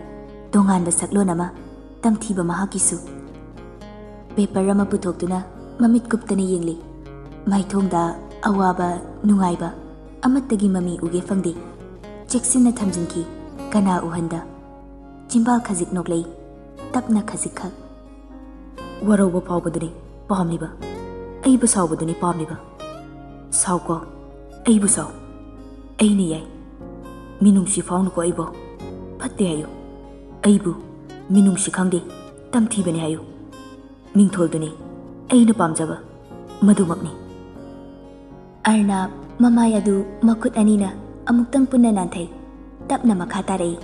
ꯇꯣꯉꯥꯟꯕ ꯁꯛꯂꯣꯟ ꯑꯃ ꯇꯝꯊꯤꯕ ꯃꯍꯥꯛꯀꯤꯁꯨ ꯄꯦꯄꯔ ꯑꯃ ꯄꯨꯊꯣꯛꯇꯨꯅ ꯃꯃꯤꯠ ꯀꯨꯞꯇꯅ ꯌꯦꯡꯂꯤ ꯃꯥꯏꯊꯣꯡꯗ ꯑꯋꯥꯕ ꯅꯨꯡꯉꯥꯏꯕ ꯑꯃꯠꯇꯒꯤ ꯃꯃꯤ ꯎꯒꯦ ꯐꯪꯗꯦ ꯆꯦꯛꯁꯤꯟꯅ ꯊꯝꯖꯤꯟꯈꯤ ꯀꯅꯥ ꯎꯍꯟꯗ ꯆꯤꯝꯕꯥꯜ ꯈꯖꯤꯛ ꯅꯣꯛꯂꯩ ꯇꯞꯅ ꯈꯖꯤꯛꯈꯛ ꯋꯥꯔꯧꯕ ꯐꯥꯎꯕꯗꯨꯅꯤ ꯄꯥꯝꯂꯤꯕ ꯑꯩꯕꯨ ꯁꯥꯎꯕꯗꯨꯅꯤ ꯄꯥꯝꯂꯤꯕ ꯁꯥꯎꯀꯣ ꯑꯩꯕꯨ ꯁꯥꯎ ꯑꯩꯅ ꯌꯥꯏ ꯃꯤꯅꯨꯡꯁꯤ ꯐꯥꯎꯅꯨꯀꯣ ꯑꯩꯕꯨ ꯐꯠꯇꯦ ꯍꯥꯏꯌꯨ ꯑꯩꯕꯨ ꯃꯤꯅꯨꯡꯁꯤ ꯈꯪꯗꯦ ꯇꯝꯊꯤꯕꯅꯤ ꯍꯥꯏꯌꯨ ꯃꯤꯡꯊꯣꯜꯗꯨꯅꯤ ꯑꯩꯅ ꯄꯥꯝꯖꯕ ꯃꯗꯨꯃꯛꯅꯤ ꯑꯔꯅꯥꯕ ꯃꯃꯥꯏ ꯑꯗꯨ ꯃꯈꯨꯠ ꯑꯅꯤꯅ ꯑꯃꯨꯛꯇꯪ ꯄꯨꯟꯅ ꯅꯥꯟꯊꯩ ꯇꯞꯅ ꯃꯈꯥ ꯇꯥꯔꯛꯏ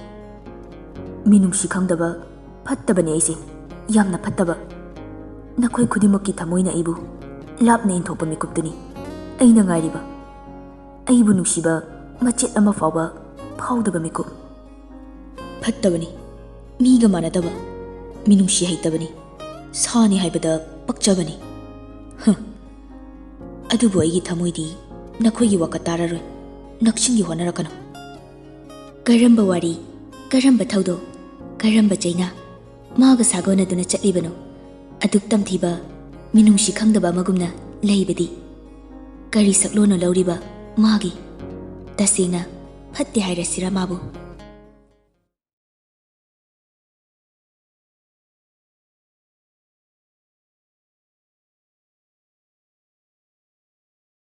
ꯃꯤꯅꯨꯡꯁꯤ ꯈꯪꯗꯕ ꯐꯠꯇꯕꯅꯤ ꯑꯩꯁꯦ ꯌꯥꯝꯅ ꯐꯠꯇꯕ ꯅꯈꯣꯏ ꯈꯨꯗꯤꯡꯃꯛꯀꯤ ꯊꯃꯣꯏꯅ ꯑꯩꯕꯨ ꯂꯥꯞꯅ ꯏꯟꯊꯣꯛꯄ ꯃꯤꯀꯨꯞꯇꯨꯅꯤ ꯑꯩꯅ ꯉꯥꯏꯔꯤꯕ ꯑꯩꯕꯨ ꯅꯨꯡꯁꯤꯕ ꯃꯆꯦꯠ ꯑꯃ ꯐꯥꯎꯕ ꯐꯥꯎꯗꯕ ꯃꯤꯀꯨꯞ ꯐꯠꯇꯕꯅꯤ ꯃꯤꯒ ꯃꯥꯟꯅꯗꯕ ꯃꯤꯅꯨꯡꯁꯤ ꯍꯩꯇꯕꯅꯤ ꯁꯥꯅꯤ ꯍꯥꯏꯕꯗ ꯄꯛꯆꯕꯅꯤ ꯑꯗꯨꯕꯨ ꯑꯩꯒꯤ ꯊꯃꯣꯏꯗꯤ ꯅꯈꯣꯏꯒꯤ ꯋꯥꯀꯠ ꯇꯥꯔꯔꯣꯏ ꯅꯛꯁꯤꯟꯒꯤ ꯍꯣꯠꯅꯔꯛꯀꯅꯨ ꯀꯔꯝꯕ ꯋꯥꯔꯤ ꯀꯔꯝꯕ ꯊꯧꯗꯣꯛ ꯀꯔꯝꯕ ꯆꯩꯅꯥ ꯃꯥꯒ ꯁꯥꯒꯣꯟꯅꯗꯨꯅ ꯆꯠꯂꯤꯕꯅꯣ ꯑꯗꯨꯛ ꯇꯝꯊꯤꯕ ꯃꯤꯅꯨꯡꯁꯤ ꯈꯪꯗꯕ ꯑꯃꯒꯨꯝꯅ ꯂꯩꯕꯗꯤ ꯀꯔꯤ ꯁꯛꯂꯣꯟꯅꯣ ꯂꯧꯔꯤꯕ ꯃꯥꯒꯤ ꯇꯁꯦꯡꯅ ꯐꯠꯇꯦ ꯍꯥꯏꯔꯁꯤꯔ ꯃꯥꯕꯨ